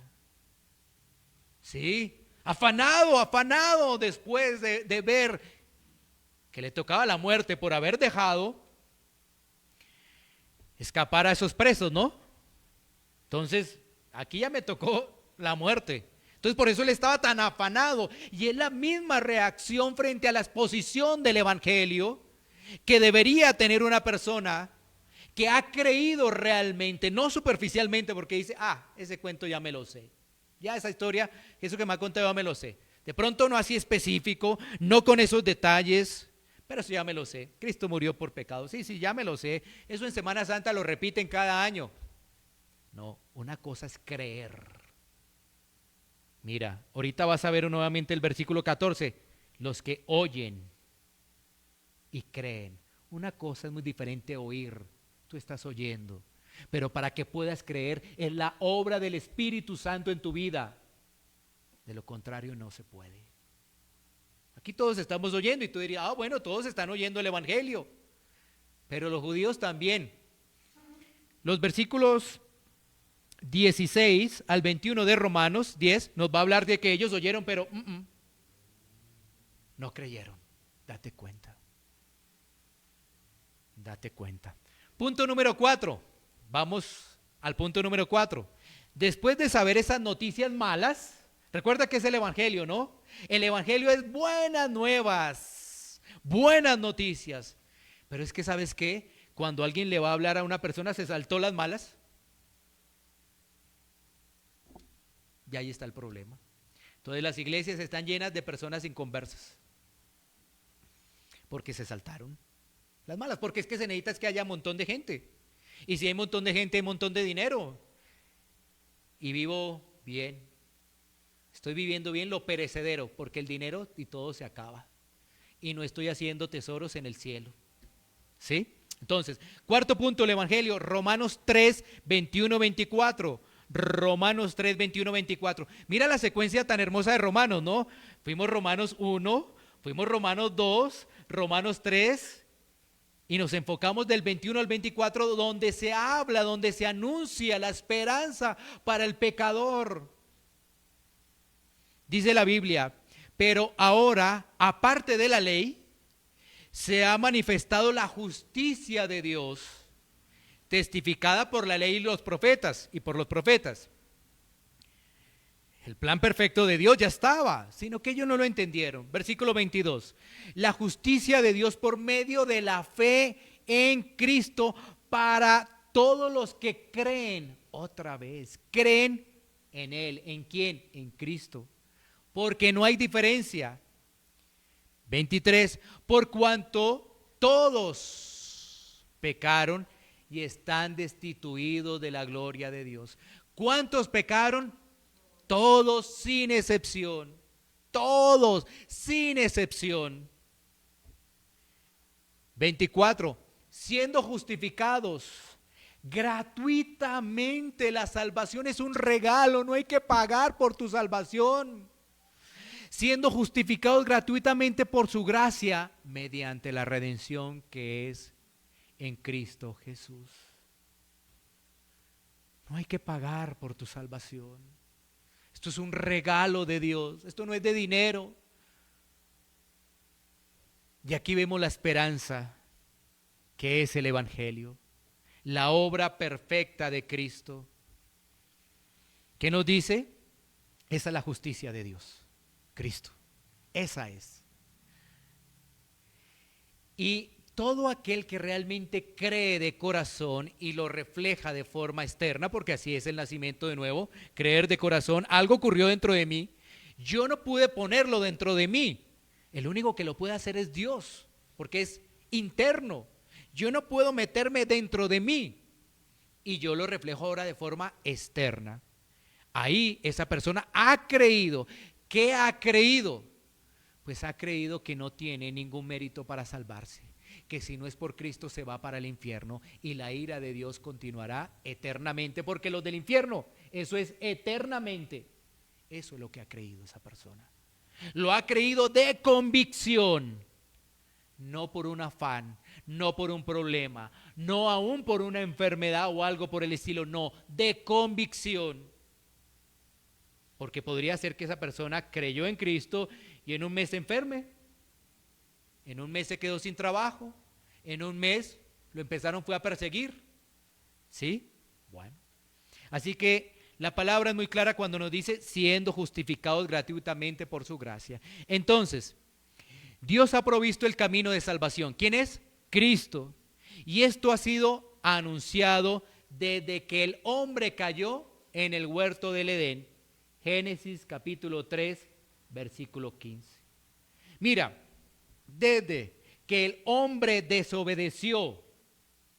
Speaker 2: Sí, afanado después de ver que le tocaba la muerte por haber dejado escapar a esos presos, ¿no? Entonces, aquí ya me tocó la muerte. Entonces, por eso él estaba tan afanado. Y es la misma reacción frente a la exposición del Evangelio que debería tener una persona que ha creído realmente, no superficialmente, porque dice, ese cuento ya me lo sé. Ya esa historia, eso que me ha contado ya me lo sé. De pronto no así específico, no con esos detalles, Pero eso ya me lo sé. Cristo murió por pecados. Sí, sí, ya me lo sé. Eso en Semana Santa lo repiten cada año. No, una cosa es creer. Mira, ahorita vas a ver nuevamente el versículo 14. Los que oyen y creen. Una cosa es muy diferente oír. Tú estás oyendo. Pero para que puedas creer es la obra del Espíritu Santo en tu vida. De lo contrario no se puede. Aquí todos estamos oyendo y tú dirías, bueno, todos están oyendo el Evangelio. Pero los judíos también. Los versículos 16 al 21 de Romanos 10 nos va a hablar de que ellos oyeron, pero no creyeron. Date cuenta. Date cuenta. Punto número 4. Vamos al punto número 4. Después de saber esas noticias malas, recuerda que es el Evangelio, ¿no? El Evangelio es buenas nuevas, buenas noticias. Pero es que, ¿sabes qué? Cuando alguien le va a hablar a una persona, se saltó las malas. Y ahí está el problema. Entonces las iglesias están llenas de personas inconversas. Porque se saltaron las malas. Porque es que se necesita es que haya un montón de gente. Y si hay un montón de gente, hay un montón de dinero. Y vivo bien. Estoy viviendo bien lo perecedero, porque el dinero y todo se acaba. Y no estoy haciendo tesoros en el cielo. ¿Sí? Entonces, cuarto punto del Evangelio, Romanos 3, 21, 24. Romanos 3, 21, 24. Mira la secuencia tan hermosa de Romanos, ¿no? Fuimos Romanos 1, fuimos Romanos 2, Romanos 3, y nos enfocamos del 21 al 24, donde se habla, donde se anuncia la esperanza para el pecador. Dice la Biblia, pero ahora, aparte de la ley, se ha manifestado la justicia de Dios, testificada por la ley y los profetas, El plan perfecto de Dios ya estaba, sino que ellos no lo entendieron. Versículo 22. La justicia de Dios por medio de la fe en Cristo para todos los que creen, otra vez, creen en Él. ¿En quién? En Cristo. Porque no hay diferencia. 23. Por cuanto todos pecaron y están destituidos de la gloria de Dios. ¿Cuántos pecaron? Todos sin excepción. Todos sin excepción. 24. Siendo justificados gratuitamente. La salvación es un regalo, no hay que pagar por tu salvación. Siendo justificados gratuitamente por su gracia mediante la redención que es en Cristo Jesús. No hay que pagar por tu salvación. Esto es un regalo de Dios. Esto no es de dinero. Y aquí vemos la esperanza que es el Evangelio. La obra perfecta de Cristo. ¿Qué nos dice? Esa es la justicia de Dios. Cristo. Esa es. Y todo aquel que realmente cree de corazón y lo refleja de forma externa, porque así es el nacimiento de nuevo, creer de corazón, algo ocurrió dentro de mí, yo no pude ponerlo dentro de mí, el único que lo puede hacer es Dios, porque es interno, yo no puedo meterme dentro de mí y yo lo reflejo ahora de forma externa. Ahí esa persona ha creído. ¿Qué ha creído? Pues ha creído que no tiene ningún mérito para salvarse, que si no es por Cristo se va para el infierno y la ira de Dios continuará eternamente, porque los del infierno, eso es eternamente. Eso es lo que ha creído esa persona. Lo ha creído de convicción, no por un afán, no por un problema, no aún por una enfermedad o algo por el estilo, no, de convicción. Porque podría ser que esa persona creyó en Cristo y en un mes se enferme. En un mes se quedó sin trabajo. En un mes lo empezaron fue a perseguir. ¿Sí? Bueno. Así que la palabra es muy clara cuando nos dice siendo justificados gratuitamente por su gracia. Entonces, Dios ha provisto el camino de salvación. ¿Quién es? Cristo. Y esto ha sido anunciado desde que el hombre cayó en el huerto del Edén. Génesis capítulo 3, versículo 15. Mira, desde que el hombre desobedeció,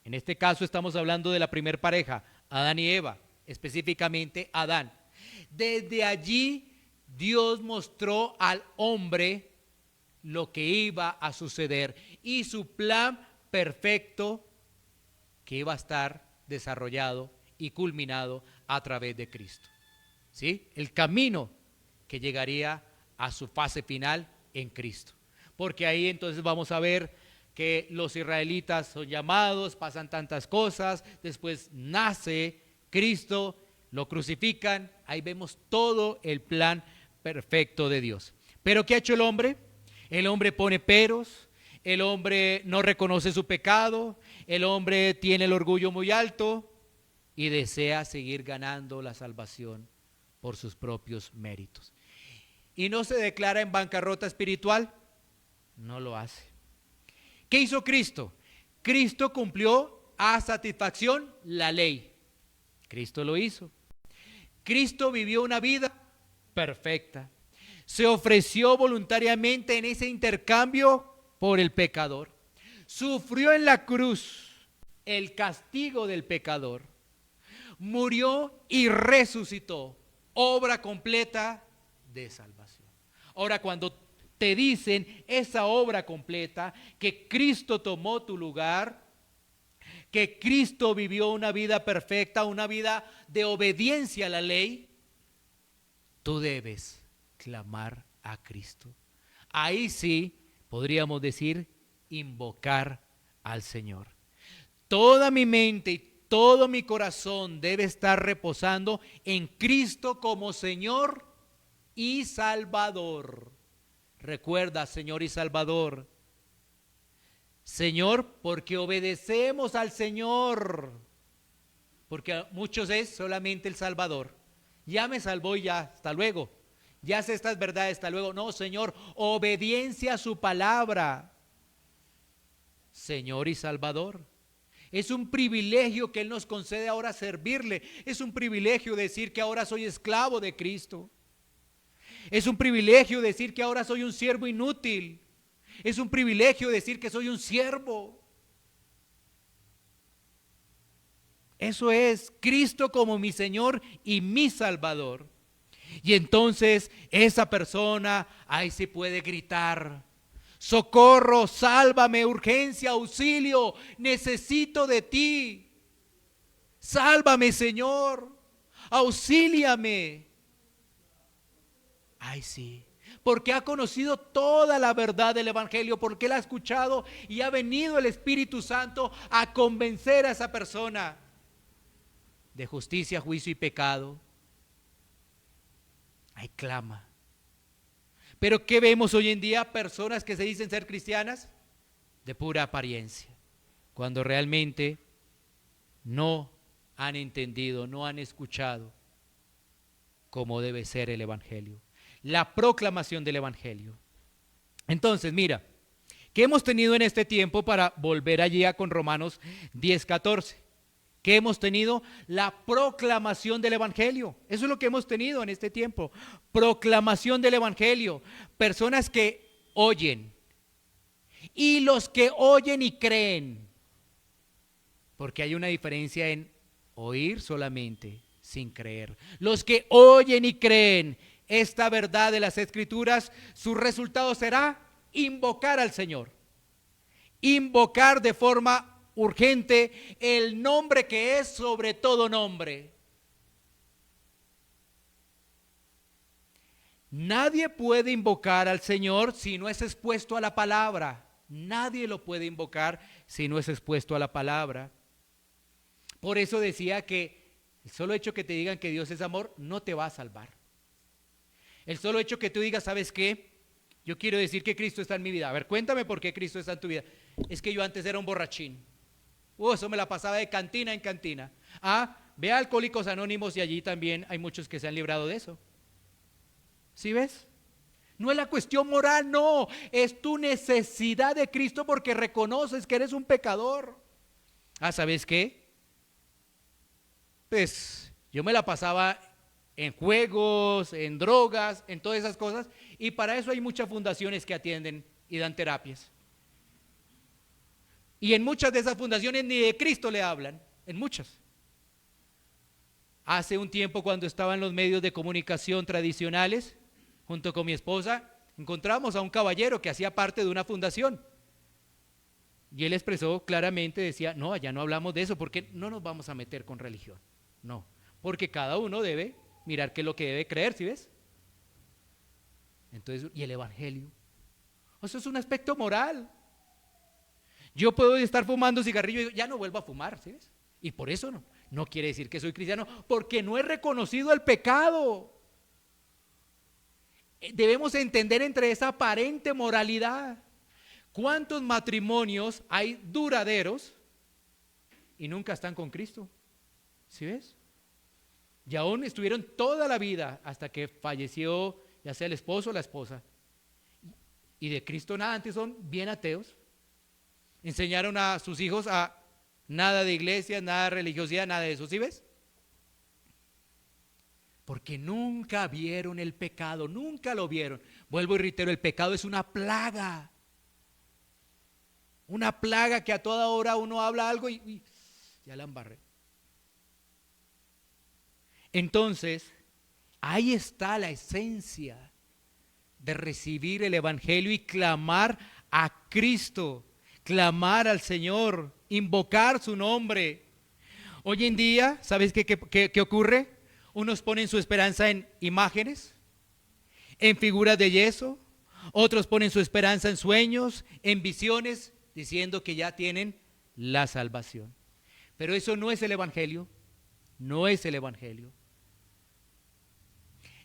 Speaker 2: en este caso estamos hablando de la primer pareja, Adán y Eva, específicamente Adán. Desde allí Dios mostró al hombre lo que iba a suceder y su plan perfecto que iba a estar desarrollado y culminado a través de Cristo. ¿Sí? El camino que llegaría a su fase final en Cristo. Porque ahí entonces vamos a ver que los israelitas son llamados, pasan tantas cosas, después nace Cristo, lo crucifican, ahí vemos todo el plan perfecto de Dios. Pero ¿qué ha hecho el hombre? El hombre pone peros, el hombre no reconoce su pecado, el hombre tiene el orgullo muy alto y desea seguir ganando la salvación por sus propios méritos. Y no se declara en bancarrota espiritual, no lo hace. ¿Qué hizo Cristo? Cristo cumplió a satisfacción la ley. Cristo lo hizo. Cristo vivió una vida perfecta. Se ofreció voluntariamente en ese intercambio por el pecador. Sufrió en la cruz el castigo del pecador. Murió y resucitó. Obra completa de salvación. Ahora, cuando te dicen esa obra completa, que Cristo tomó tu lugar, que Cristo vivió una vida perfecta, una vida de obediencia a la ley, tú debes clamar a Cristo. Ahí sí podríamos decir invocar al Señor. Toda mi mente y todo mi corazón debe estar reposando en Cristo como Señor y Salvador. Recuerda, Señor y Salvador. Señor, porque obedecemos al Señor. Porque a muchos es solamente el Salvador. Ya me salvó y ya, hasta luego. Ya sé estas verdades, hasta luego. No, Señor, obediencia a su palabra. Señor y Salvador. Es un privilegio que Él nos concede ahora servirle. Es un privilegio decir que ahora soy esclavo de Cristo. Es un privilegio decir que ahora soy un siervo inútil. Es un privilegio decir que soy un siervo. Eso es Cristo como mi Señor y mi Salvador. Y entonces esa persona ahí se puede gritar: socorro, sálvame, urgencia, auxilio, necesito de ti. Sálvame, Señor, auxíliame. Ay, sí, porque ha conocido toda la verdad del Evangelio, porque él ha escuchado y ha venido el Espíritu Santo a convencer a esa persona de justicia, juicio y pecado. Ay, clama. Pero ¿qué vemos hoy en día? Personas que se dicen ser cristianas de pura apariencia, cuando realmente no han entendido, no han escuchado cómo debe ser el Evangelio. La proclamación del Evangelio. Entonces, mira, ¿qué hemos tenido en este tiempo para volver allí con Romanos 10:14? ¿Qué hemos tenido? La proclamación del Evangelio. Eso es lo que hemos tenido en este tiempo. Proclamación del Evangelio. Personas que oyen. Y los que oyen y creen. Porque hay una diferencia en oír solamente sin creer. Los que oyen y creen esta verdad de las Escrituras, su resultado será invocar al Señor. Invocar de forma urgente el nombre que es sobre todo nombre. Nadie puede invocar al Señor si no es expuesto a la palabra. Nadie lo puede invocar si no es expuesto a la palabra. Por eso decía que el solo hecho que te digan que Dios es amor no te va a salvar. El solo hecho que tú digas, ¿sabes qué? Yo quiero decir que Cristo está en mi vida. A ver, cuéntame por qué Cristo está en tu vida. Es que yo antes era un borrachín. Eso me la pasaba de cantina en cantina. Ve a Alcohólicos Anónimos y allí también hay muchos que se han librado de eso. ¿Sí ves? No es la cuestión moral, no. Es tu necesidad de Cristo porque reconoces que eres un pecador. ¿Sabes qué? Pues yo me la pasaba en juegos, en drogas, en todas esas cosas. Y para eso hay muchas fundaciones que atienden y dan terapias. Y en muchas de esas fundaciones ni de Cristo le hablan, en muchas. Hace un tiempo, cuando estaba en los medios de comunicación tradicionales, junto con mi esposa, encontramos a un caballero que hacía parte de una fundación. Y él expresó claramente, decía, no, allá no hablamos de eso, porque no nos vamos a meter con religión. No, porque cada uno debe mirar qué es lo que debe creer, ¿sí ves? Entonces, ¿y el evangelio? Eso es un aspecto moral. Yo puedo estar fumando cigarrillo y digo, ya no vuelvo a fumar, ¿sí ves? Y por eso no quiere decir que soy cristiano, porque no he reconocido el pecado. Debemos entender entre esa aparente moralidad. ¿Cuántos matrimonios hay duraderos y nunca están con Cristo? ¿Sí ves? Y aún estuvieron toda la vida hasta que falleció, ya sea el esposo o la esposa. Y de Cristo nada, antes son bien ateos. Enseñaron a sus hijos a nada de iglesia, nada de religiosidad, nada de eso, ¿sí ves? Porque nunca vieron el pecado, nunca lo vieron. Vuelvo y reitero, el pecado es una plaga. Una plaga que a toda hora uno habla algo y ya la embarré. Entonces, ahí está la esencia de recibir el evangelio y clamar a Cristo, clamar al Señor, invocar su nombre. Hoy en día, ¿sabes qué ocurre? Unos ponen su esperanza en imágenes, en figuras de yeso, otros ponen su esperanza en sueños, en visiones, diciendo que ya tienen la salvación. Pero eso no es el evangelio, no es el evangelio.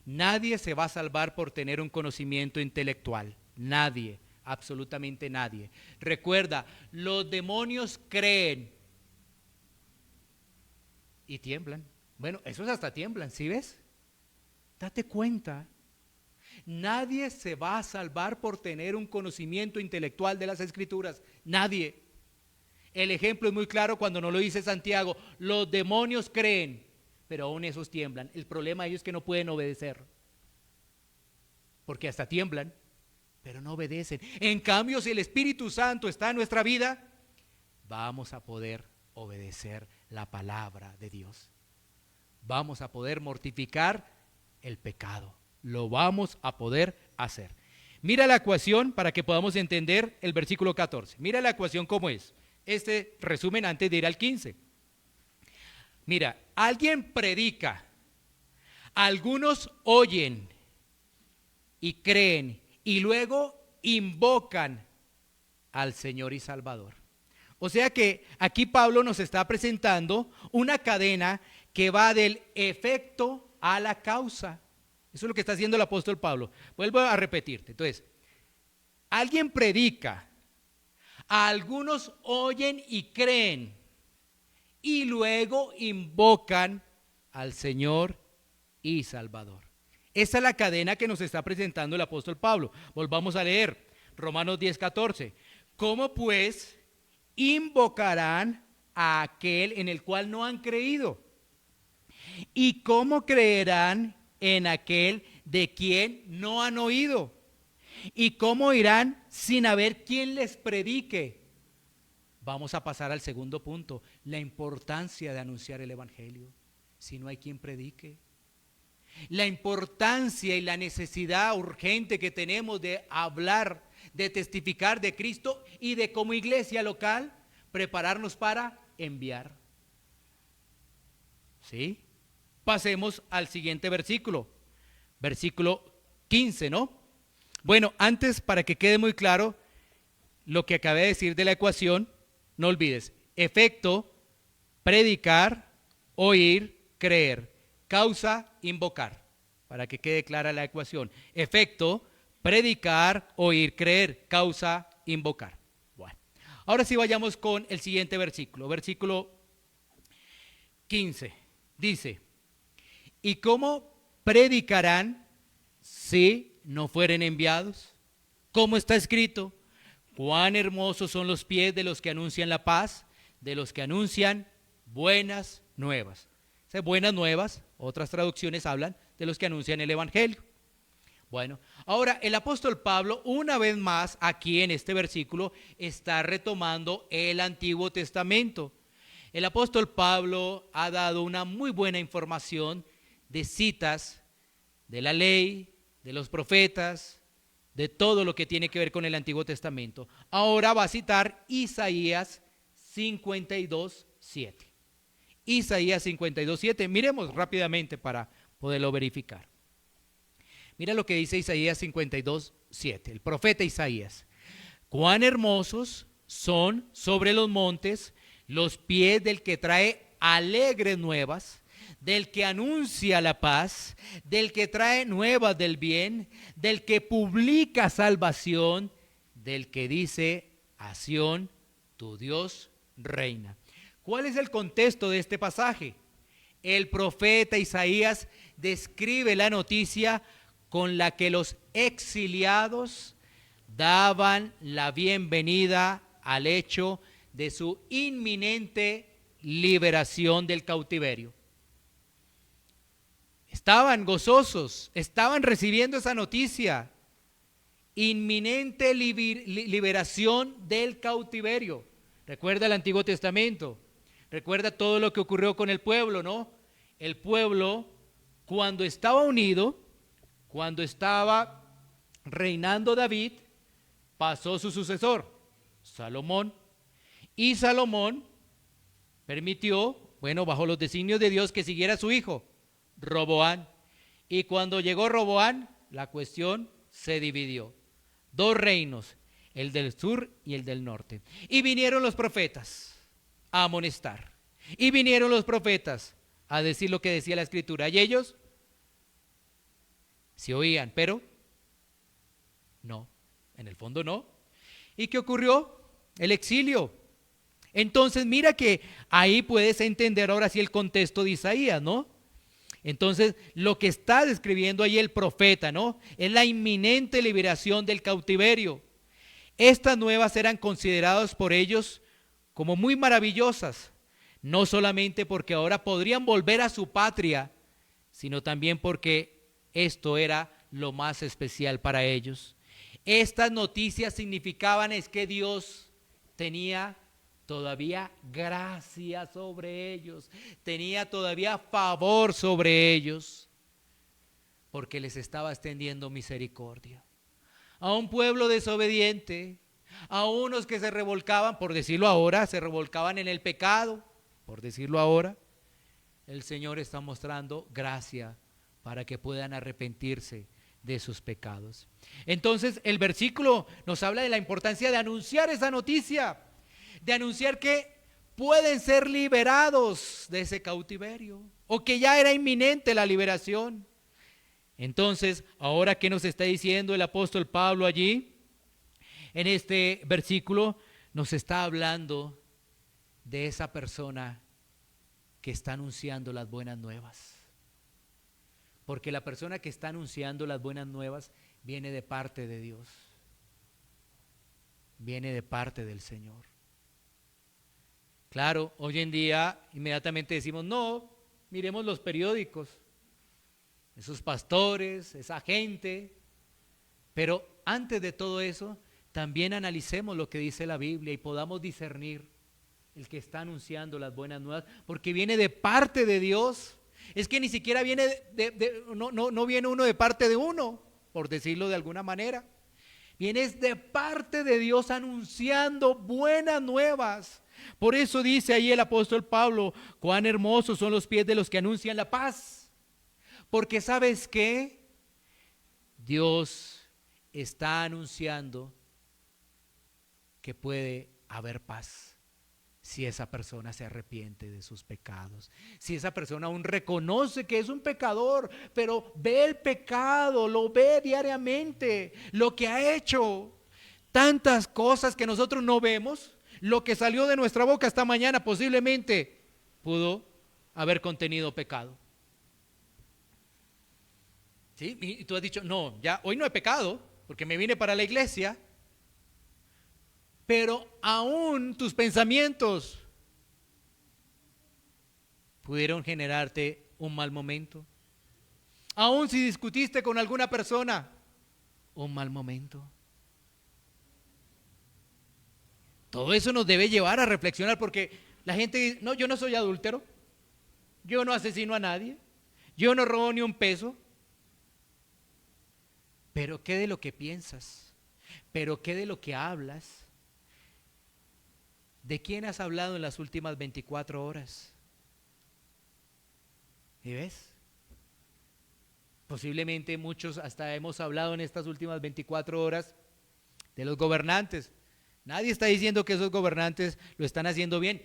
Speaker 2: Nadie se va a salvar por tener un conocimiento intelectual, nadie, absolutamente nadie. Recuerda, los demonios creen y tiemblan. Bueno, esos hasta tiemblan, ¿sí ves? Date cuenta. Nadie se va a salvar por tener un conocimiento intelectual de las Escrituras, nadie. El ejemplo es muy claro cuando nos lo dice Santiago, los demonios creen, pero aún esos tiemblan. El problema de ellos es que no pueden obedecer, porque hasta tiemblan, pero no obedecen. En cambio, si el Espíritu Santo está en nuestra vida, vamos a poder obedecer la palabra de Dios. Vamos a poder mortificar el pecado. Lo vamos a poder hacer. Mira la ecuación para que podamos entender el versículo 14. Mira la ecuación cómo es. Este resumen antes de ir al 15. Mira, alguien predica, algunos oyen y creen y luego invocan al Señor y Salvador. O sea que aquí Pablo nos está presentando una cadena que va del efecto a la causa. Eso es lo que está haciendo el apóstol Pablo. Vuelvo a repetirte. Entonces, alguien predica, algunos oyen y creen, y luego invocan al Señor y Salvador. Esa es la cadena que nos está presentando el apóstol Pablo. Volvamos a leer Romanos 10:14. ¿Cómo pues invocarán a aquel en el cual no han creído? ¿Y cómo creerán en aquel de quien no han oído? ¿Y cómo irán sin haber quien les predique? Vamos a pasar al segundo punto, la importancia de anunciar el evangelio, si no hay quien predique. La importancia y la necesidad urgente que tenemos de hablar, de testificar de Cristo y de, como iglesia local, prepararnos para enviar. ¿Sí? Pasemos al siguiente versículo, versículo 15, ¿no? Bueno, antes, para que quede muy claro lo que acabé de decir de la ecuación, no olvides, efecto, predicar, oír, creer, causa, invocar, para que quede clara la ecuación. Efecto, predicar, oír, creer, causa, invocar. Bueno, ahora sí vayamos con el siguiente versículo, versículo 15, dice, ¿y cómo predicarán si no fueren enviados? ¿Cómo está escrito? Cuán hermosos son los pies de los que anuncian la paz, de los que anuncian buenas nuevas. Esas buenas nuevas, otras traducciones hablan de los que anuncian el evangelio. Bueno, ahora el apóstol Pablo, una vez más, aquí en este versículo, está retomando el Antiguo Testamento. El apóstol Pablo ha dado una muy buena información de citas de la ley, de los profetas, de todo lo que tiene que ver con el Antiguo Testamento. Ahora va a citar Isaías 52:7. Isaías 52:7. Miremos rápidamente para poderlo verificar. Mira lo que dice Isaías 52:7, el profeta Isaías. Cuán hermosos son sobre los montes los pies del que trae alegres nuevas, del que anuncia la paz, del que trae nuevas del bien, del que publica salvación, del que dice a Sión, tu Dios reina. ¿Cuál es el contexto de este pasaje? El profeta Isaías describe la noticia con la que los exiliados daban la bienvenida al hecho de su inminente liberación del cautiverio. Estaban gozosos, estaban recibiendo esa noticia, inminente liberación del cautiverio. Recuerda el Antiguo Testamento, recuerda todo lo que ocurrió con el pueblo, ¿no? El pueblo, cuando estaba unido, cuando estaba reinando David, pasó su sucesor, Salomón, y Salomón permitió, bajo los designios de Dios, que siguiera su hijo, Roboán. Y cuando llegó Roboán, la cuestión se dividió. Dos reinos, el del sur y el del norte. Y vinieron los profetas a amonestar. Y vinieron los profetas a decir lo que decía la Escritura. Y ellos se oían, pero no, en el fondo no. ¿Y qué ocurrió? El exilio. Entonces mira que ahí puedes entender ahora sí el contexto de Isaías, ¿no? Entonces lo que está describiendo ahí el profeta, ¿no? Es la inminente liberación del cautiverio. Estas nuevas eran consideradas por ellos como muy maravillosas, no solamente porque ahora podrían volver a su patria, sino también porque esto era lo más especial para ellos. Estas noticias significaban es que Dios tenía todavía gracia sobre ellos, tenía todavía favor sobre ellos, porque les estaba extendiendo misericordia. A un pueblo desobediente, a unos que se revolcaban, por decirlo ahora, se revolcaban en el pecado, por decirlo ahora, el Señor está mostrando gracia para que puedan arrepentirse de sus pecados. Entonces el versículo nos habla de la importancia de anunciar esa noticia, de anunciar que pueden ser liberados de ese cautiverio o que ya era inminente la liberación. Entonces, ahora, ¿qué nos está diciendo el apóstol Pablo allí? En este versículo nos está hablando de esa persona que está anunciando las buenas nuevas. Porque la persona que está anunciando las buenas nuevas viene de parte de Dios. Viene de parte del Señor. Claro, hoy en día inmediatamente decimos, no, miremos los periódicos, esos pastores, esa gente. Pero antes de todo eso, también analicemos lo que dice la Biblia y podamos discernir el que está anunciando las buenas nuevas, porque viene de parte de Dios. Es que ni siquiera viene no viene uno de parte de uno, por decirlo de alguna manera. Viene de parte de Dios anunciando buenas nuevas. Por eso dice ahí el apóstol Pablo, cuán hermosos son los pies de los que anuncian la paz. Porque ¿sabes qué? Dios está anunciando que puede haber paz si esa persona se arrepiente de sus pecados, si esa persona aún reconoce que es un pecador, pero ve el pecado, lo ve diariamente, lo que ha hecho, tantas cosas que nosotros no vemos, lo que salió de nuestra boca esta mañana posiblemente pudo haber contenido pecado. ¿Sí? Y tú has dicho, no, ya hoy no he pecado porque me vine para la iglesia. Pero aún tus pensamientos pudieron generarte un mal momento. Aún si discutiste con alguna persona un mal momento. Todo eso nos debe llevar a reflexionar, porque la gente dice, no, yo no soy adúltero, yo no asesino a nadie, yo no robo ni un peso. Pero ¿qué de lo que piensas? ¿Pero qué de lo que hablas? ¿De quién has hablado en las últimas 24 horas? ¿Y ves? Posiblemente muchos hasta hemos hablado en estas últimas 24 horas de los gobernantes. Nadie está diciendo que esos gobernantes lo están haciendo bien.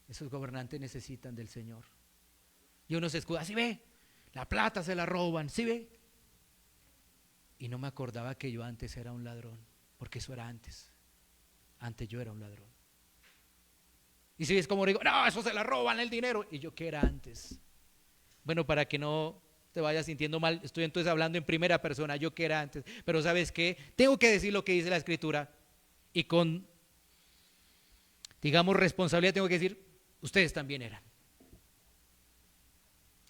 Speaker 2: Esos gobernantes necesitan del Señor. Y uno se escuda, ¿sí ve? La plata se la roban, ¿sí ve? Y no me acordaba que yo antes era un ladrón, porque eso era antes. Antes yo era un ladrón. Y si ves como digo, no, eso se la roban el dinero. ¿Y yo qué era antes? Bueno, para que no te vayas sintiendo mal, estoy entonces hablando en primera persona, yo qué era antes. Pero ¿sabes qué? Tengo que decir lo que dice la Escritura. Y con, digamos, responsabilidad tengo que decir, ustedes también eran.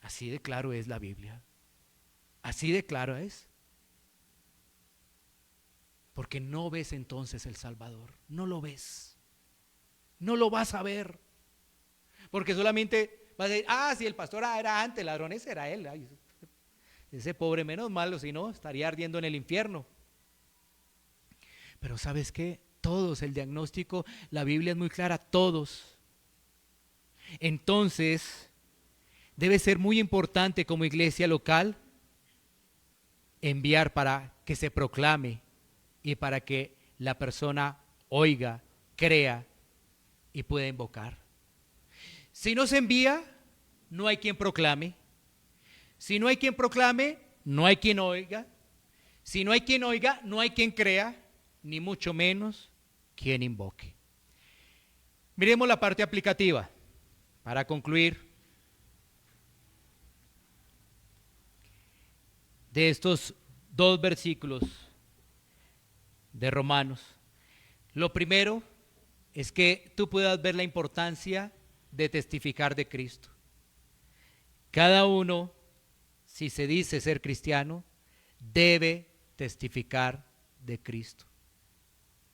Speaker 2: Así de claro es la Biblia. Así de claro es. Porque no ves entonces el Salvador. No lo ves. No lo vas a ver. Porque solamente vas a decir, si el pastor era antes, ladrón, ese era él. Ay, ese pobre, menos malo, si no, estaría ardiendo en el infierno. Pero ¿sabes qué? Todos, el diagnóstico, la Biblia es muy clara, todos. Entonces, debe ser muy importante como iglesia local enviar para que se proclame y para que la persona oiga, crea y pueda invocar. Si no se envía, no hay quien proclame. Si no hay quien proclame, no hay quien oiga. Si no hay quien oiga, no hay quien crea, ni mucho menos quien invoque. Miremos la parte aplicativa para concluir de estos 2 versículos de Romanos. Lo primero es que tú puedas ver la importancia de testificar de Cristo. Cada uno, si se dice ser cristiano, debe testificar de Cristo.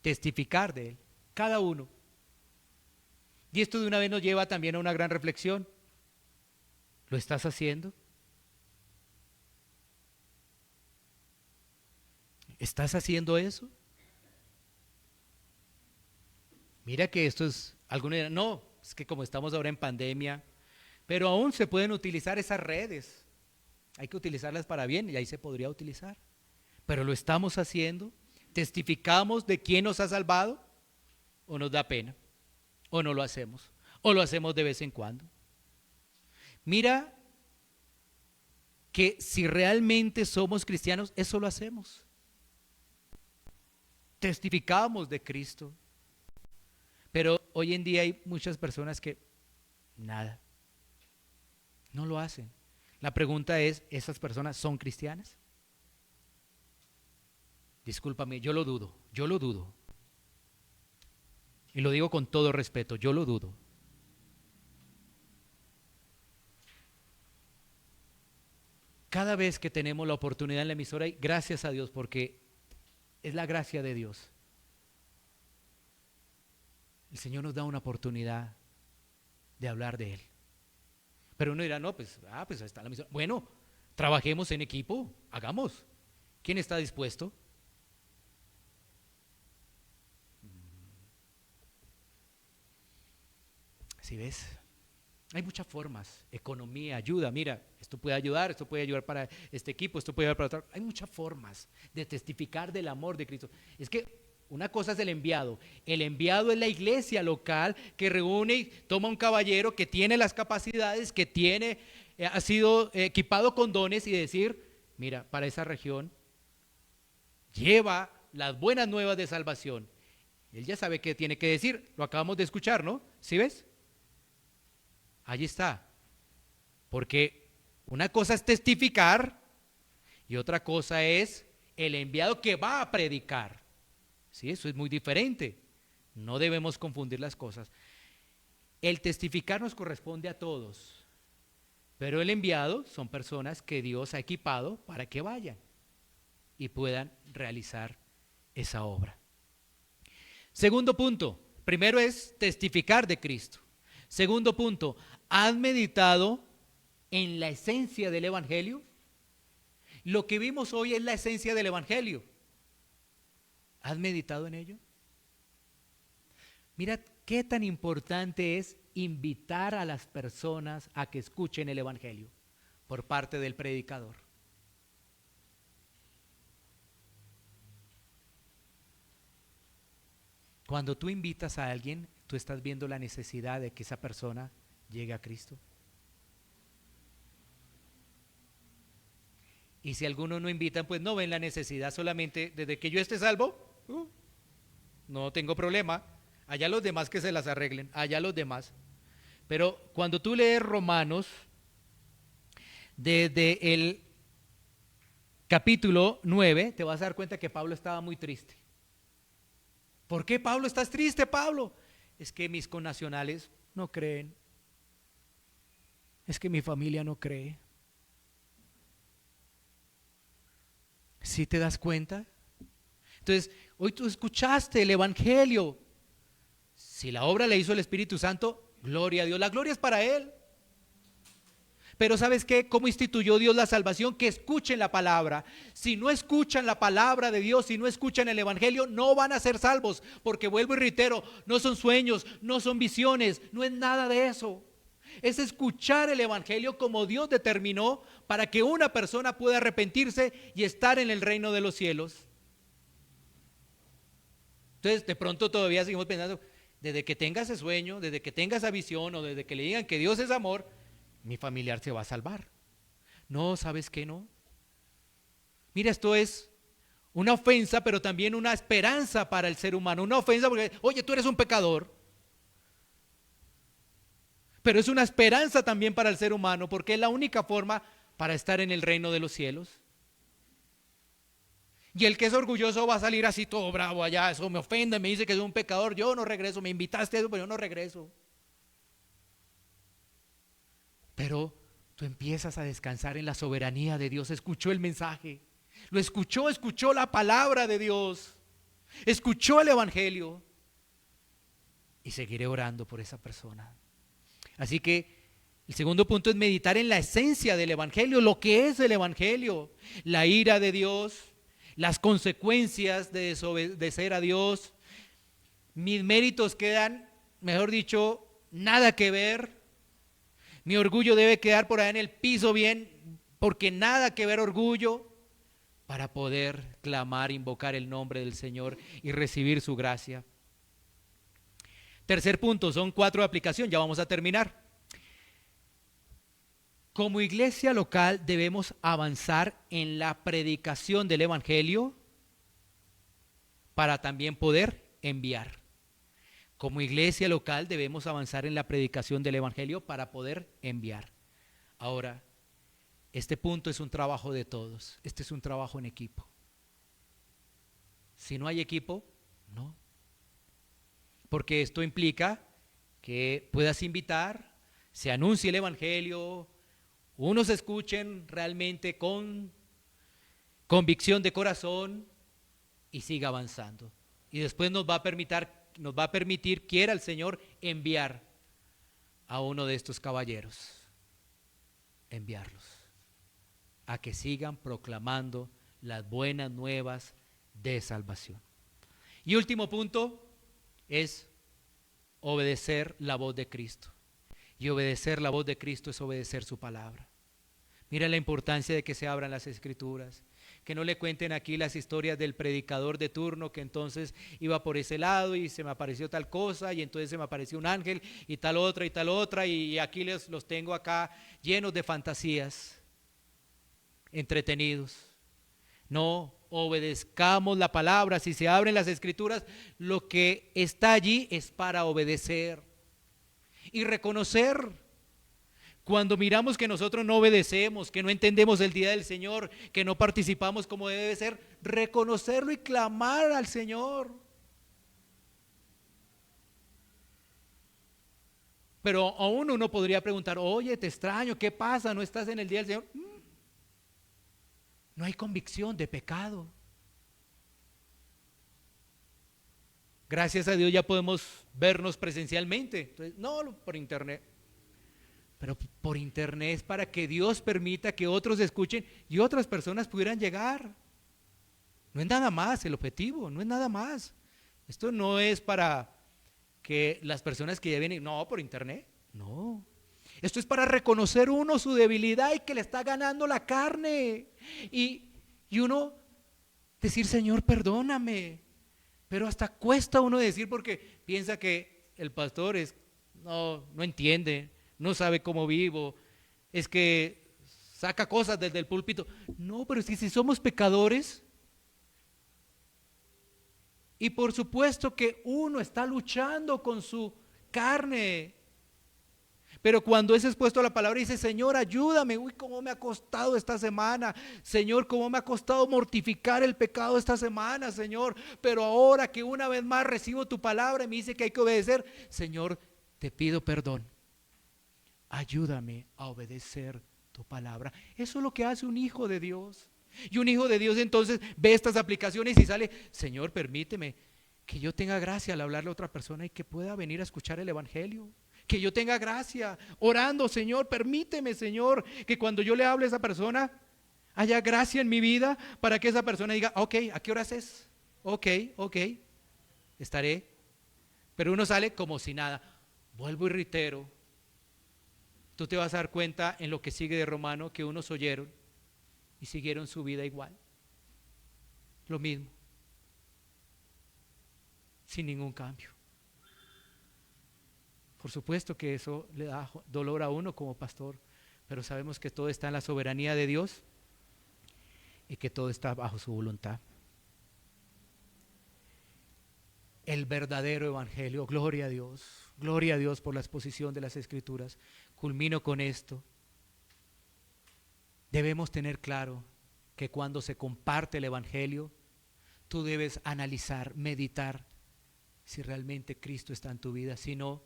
Speaker 2: Testificar de Él, cada uno. Y esto de una vez nos lleva también a una gran reflexión. ¿Lo estás haciendo? ¿Estás haciendo eso? Mira que esto es, algunos dirán, no, es que como estamos ahora en pandemia, pero aún se pueden utilizar esas redes. Hay que utilizarlas para bien y ahí se podría utilizar. Pero ¿lo estamos haciendo? ¿Testificamos de quién nos ha salvado? ¿O nos da pena? ¿O no lo hacemos? ¿O lo hacemos de vez en cuando? Mira que si realmente somos cristianos, eso lo hacemos. Testificamos de Cristo. Pero hoy en día hay muchas personas que nada, no lo hacen. La pregunta es, ¿esas personas son cristianas? Discúlpame, yo lo dudo. Y lo digo con todo respeto, yo lo dudo. Cada vez que tenemos la oportunidad en la emisora, y gracias a Dios, porque es la gracia de Dios. El Señor nos da una oportunidad de hablar de Él. Pero uno dirá, no, pues ahí está la misión. Bueno, trabajemos en equipo, hagamos. ¿Quién está dispuesto? ¿Sí ves? Hay muchas formas, economía, ayuda, mira, esto puede ayudar para este equipo, esto puede ayudar para otro. Hay muchas formas de testificar del amor de Cristo. Es que una cosa es el enviado es la iglesia local que reúne y toma un caballero que tiene las capacidades, que tiene, ha sido equipado con dones y decir, mira, para esa región, lleva las buenas nuevas de salvación. Él ya sabe qué tiene que decir, lo acabamos de escuchar, ¿no? ¿Sí ves? Allí está, porque una cosa es testificar y otra cosa es el enviado que va a predicar. Sí, eso es muy diferente, no debemos confundir las cosas. El testificar nos corresponde a todos, pero el enviado son personas que Dios ha equipado para que vayan. y puedan realizar esa obra. Segundo punto, primero es testificar de Cristo. Segundo punto, ¿has meditado en la esencia del Evangelio? Lo que vimos hoy es la esencia del Evangelio. ¿Has meditado en ello? Mira qué tan importante es invitar a las personas a que escuchen el Evangelio por parte del predicador. Cuando tú invitas a alguien, tú estás viendo la necesidad de que esa persona llegue a Cristo. Y si algunos no invitan, pues no ven la necesidad, solamente desde que yo esté salvo, no tengo problema, allá los demás que se las arreglen, allá los demás. Pero cuando tú lees Romanos, desde el capítulo 9, te vas a dar cuenta que Pablo estaba muy triste. ¿Por qué, Pablo, estás triste, Pablo? Es que mis connacionales no creen. Es que mi familia no cree. ¿Sí te das cuenta? Entonces, hoy tú escuchaste el Evangelio. Si la obra la hizo el Espíritu Santo, gloria a Dios. La gloria es para Él. Pero ¿sabes qué? ¿Cómo instituyó Dios la salvación? Que escuchen la palabra. Si no escuchan la palabra de Dios, si no escuchan el Evangelio, no van a ser salvos. Porque vuelvo y reitero, no son sueños, no son visiones, no es nada de eso. Es escuchar el Evangelio como Dios determinó para que una persona pueda arrepentirse y estar en el reino de los cielos. Entonces, de pronto todavía seguimos pensando, desde que tenga ese sueño, desde que tenga esa visión o desde que le digan que Dios es amor, mi familiar se va a salvar. No, ¿sabes qué? No. Mira, esto es una ofensa, pero también una esperanza para el ser humano. Una ofensa porque, oye, tú eres un pecador. Pero es una esperanza también para el ser humano, porque es la única forma para estar en el reino de los cielos. Y el que es orgulloso va a salir así todo bravo allá, eso me ofende, me dice que soy un pecador, yo no regreso, me invitaste a eso, pero yo no regreso. Pero tú empiezas a descansar en la soberanía de Dios. Escuchó el mensaje, lo escuchó, escuchó la palabra de Dios, escuchó el Evangelio, y seguiré orando por esa persona. Así que el segundo punto es meditar en la esencia del Evangelio, lo que es el Evangelio, la ira de Dios, las consecuencias de desobedecer a Dios. Mis méritos quedan, mejor dicho, nada que ver. Mi orgullo debe quedar por allá en el piso bien, porque nada que ver orgullo, para poder clamar, invocar el nombre del Señor y recibir su gracia. Tercer punto, son 4 de aplicación, ya vamos a terminar. Como iglesia local debemos avanzar en la predicación del Evangelio para también poder enviar. Como iglesia local debemos avanzar en la predicación del Evangelio para poder enviar. Ahora, este punto es un trabajo de todos. Este es un trabajo en equipo. Si no hay equipo, no. Porque esto implica que puedas invitar, se anuncie el Evangelio, unos escuchen realmente con convicción de corazón y siga avanzando. Y después nos va a permitir, quiera el Señor, enviar a uno de estos caballeros, enviarlos a que sigan proclamando las buenas nuevas de salvación. Y último punto es obedecer la voz de Cristo. Y obedecer la voz de Cristo es obedecer su palabra. Mira la importancia de que se abran las Escrituras, que no le cuenten aquí las historias del predicador de turno que entonces iba por ese lado y se me apareció tal cosa y entonces se me apareció un ángel y tal otra y aquí los tengo acá llenos de fantasías, entretenidos. No, obedezcamos la palabra. Si se abren las Escrituras, lo que está allí es para obedecer y reconocer. Cuando miramos que nosotros no obedecemos, que no entendemos el día del Señor, que no participamos como debe ser, reconocerlo y clamar al Señor. Pero aún uno podría preguntar, oye, te extraño, ¿qué pasa? ¿No estás en el día del Señor? No hay convicción de pecado. Gracias a Dios ya podemos vernos presencialmente. Entonces, no por internet. Pero por internet es para que Dios permita que otros escuchen y otras personas pudieran llegar. No es nada más el objetivo, no es nada más. Esto no es para que las personas que ya vienen, no, por internet, no. Esto es para reconocer uno su debilidad y que le está ganando la carne. Y uno decir, Señor, perdóname. Pero hasta cuesta uno decir porque piensa que el pastor no entiende, no sabe cómo vivo, es que saca cosas desde el púlpito. No, pero es que si somos pecadores, y por supuesto que uno está luchando con su carne, pero cuando es expuesto a la palabra y dice, Señor, ayúdame, uy, cómo me ha costado esta semana, Señor, cómo me ha costado mortificar el pecado esta semana, Señor, pero ahora que una vez más recibo tu palabra y me dice que hay que obedecer, Señor, te pido perdón, ayúdame a obedecer tu palabra. Eso es lo que hace un hijo de Dios. Y un hijo de Dios entonces ve estas aplicaciones y sale, Señor, permíteme que yo tenga gracia al hablarle a otra persona y que pueda venir a escuchar el evangelio. Que yo tenga gracia, orando, Señor, permíteme, Señor, que cuando yo le hable a esa persona, haya gracia en mi vida para que esa persona diga, ok, ¿a qué horas es? Ok, estaré. Pero uno sale como si nada. Vuelvo y reitero, tú te vas a dar cuenta en lo que sigue de Romano que unos oyeron y siguieron su vida igual. Lo mismo, sin ningún cambio. Por supuesto que eso le da dolor a uno como pastor, pero sabemos que todo está en la soberanía de Dios y que todo está bajo su voluntad. El verdadero evangelio, gloria a Dios por la exposición de las Escrituras. Culmino con esto. Debemos tener claro que cuando se comparte el evangelio, tú debes analizar, meditar si realmente Cristo está en tu vida. Si no,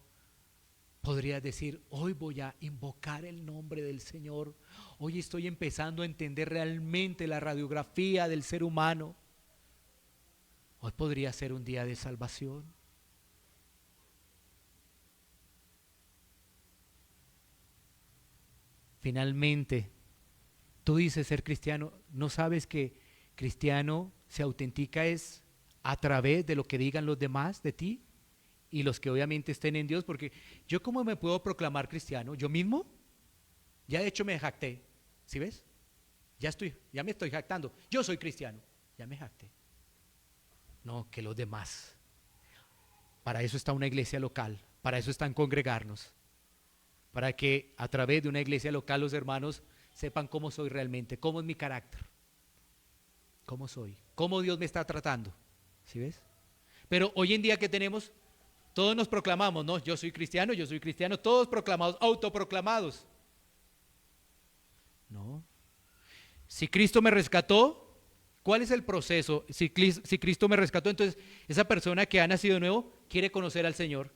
Speaker 2: podrías decir, hoy voy a invocar el nombre del Señor, hoy estoy empezando a entender realmente la radiografía del ser humano. Hoy podría ser un día de salvación. Finalmente, tú dices ser cristiano, ¿no sabes que cristiano se autentica es a través de lo que digan los demás de ti? Y los que obviamente estén en Dios, porque yo cómo me puedo proclamar cristiano, yo mismo, ya de hecho me jacté, ¿sí ves? Ya me estoy jactando, yo soy cristiano, ya me jacté. No, que los demás. Para eso está una iglesia local, para eso están congregarnos, para que a través de una iglesia local los hermanos sepan cómo soy realmente, cómo es mi carácter, cómo soy, cómo Dios me está tratando, ¿sí ves? Pero hoy en día que tenemos, todos nos proclamamos, ¿no? Yo soy cristiano, todos proclamados, autoproclamados. No. Si Cristo me rescató, ¿cuál es el proceso? Si Cristo me rescató, entonces esa persona que ha nacido de nuevo quiere conocer al Señor.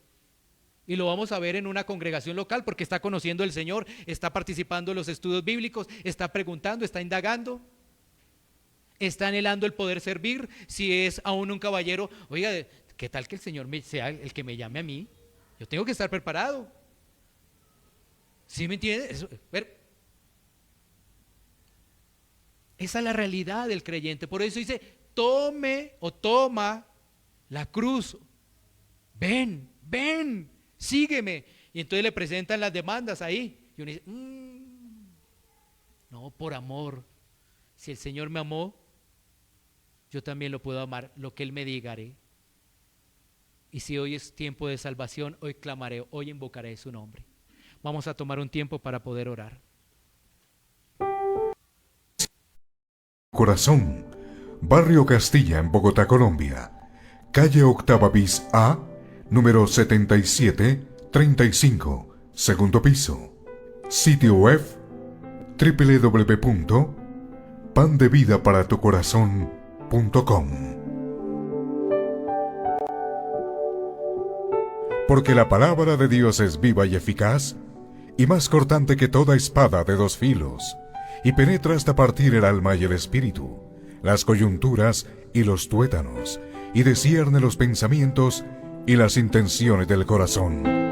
Speaker 2: Y lo vamos a ver en una congregación local porque está conociendo al Señor, está participando en los estudios bíblicos, está preguntando, está indagando, está anhelando el poder servir. Si es aún un caballero, oiga, ¿qué tal que el Señor sea el que me llame a mí? Yo tengo que estar preparado. ¿Sí me entiendes? Esa es la realidad del creyente. Por eso dice, toma la cruz. Ven, sígueme. Y entonces le presentan las demandas ahí. Y uno dice, no, por amor. Si el Señor me amó, yo también lo puedo amar. Lo que Él me diga haré. Y si hoy es tiempo de salvación, hoy clamaré, hoy invocaré su nombre. Vamos a tomar un tiempo para poder orar.
Speaker 1: Corazón, Barrio Castilla en Bogotá, Colombia. Calle Octava bis A, número 7735, segundo piso. Sitio web www.pandevidaparatucorazon.com. Porque la palabra de Dios es viva y eficaz, y más cortante que toda espada de dos filos, y penetra hasta partir el alma y el espíritu, las coyunturas y los tuétanos, y discierne los pensamientos y las intenciones del corazón.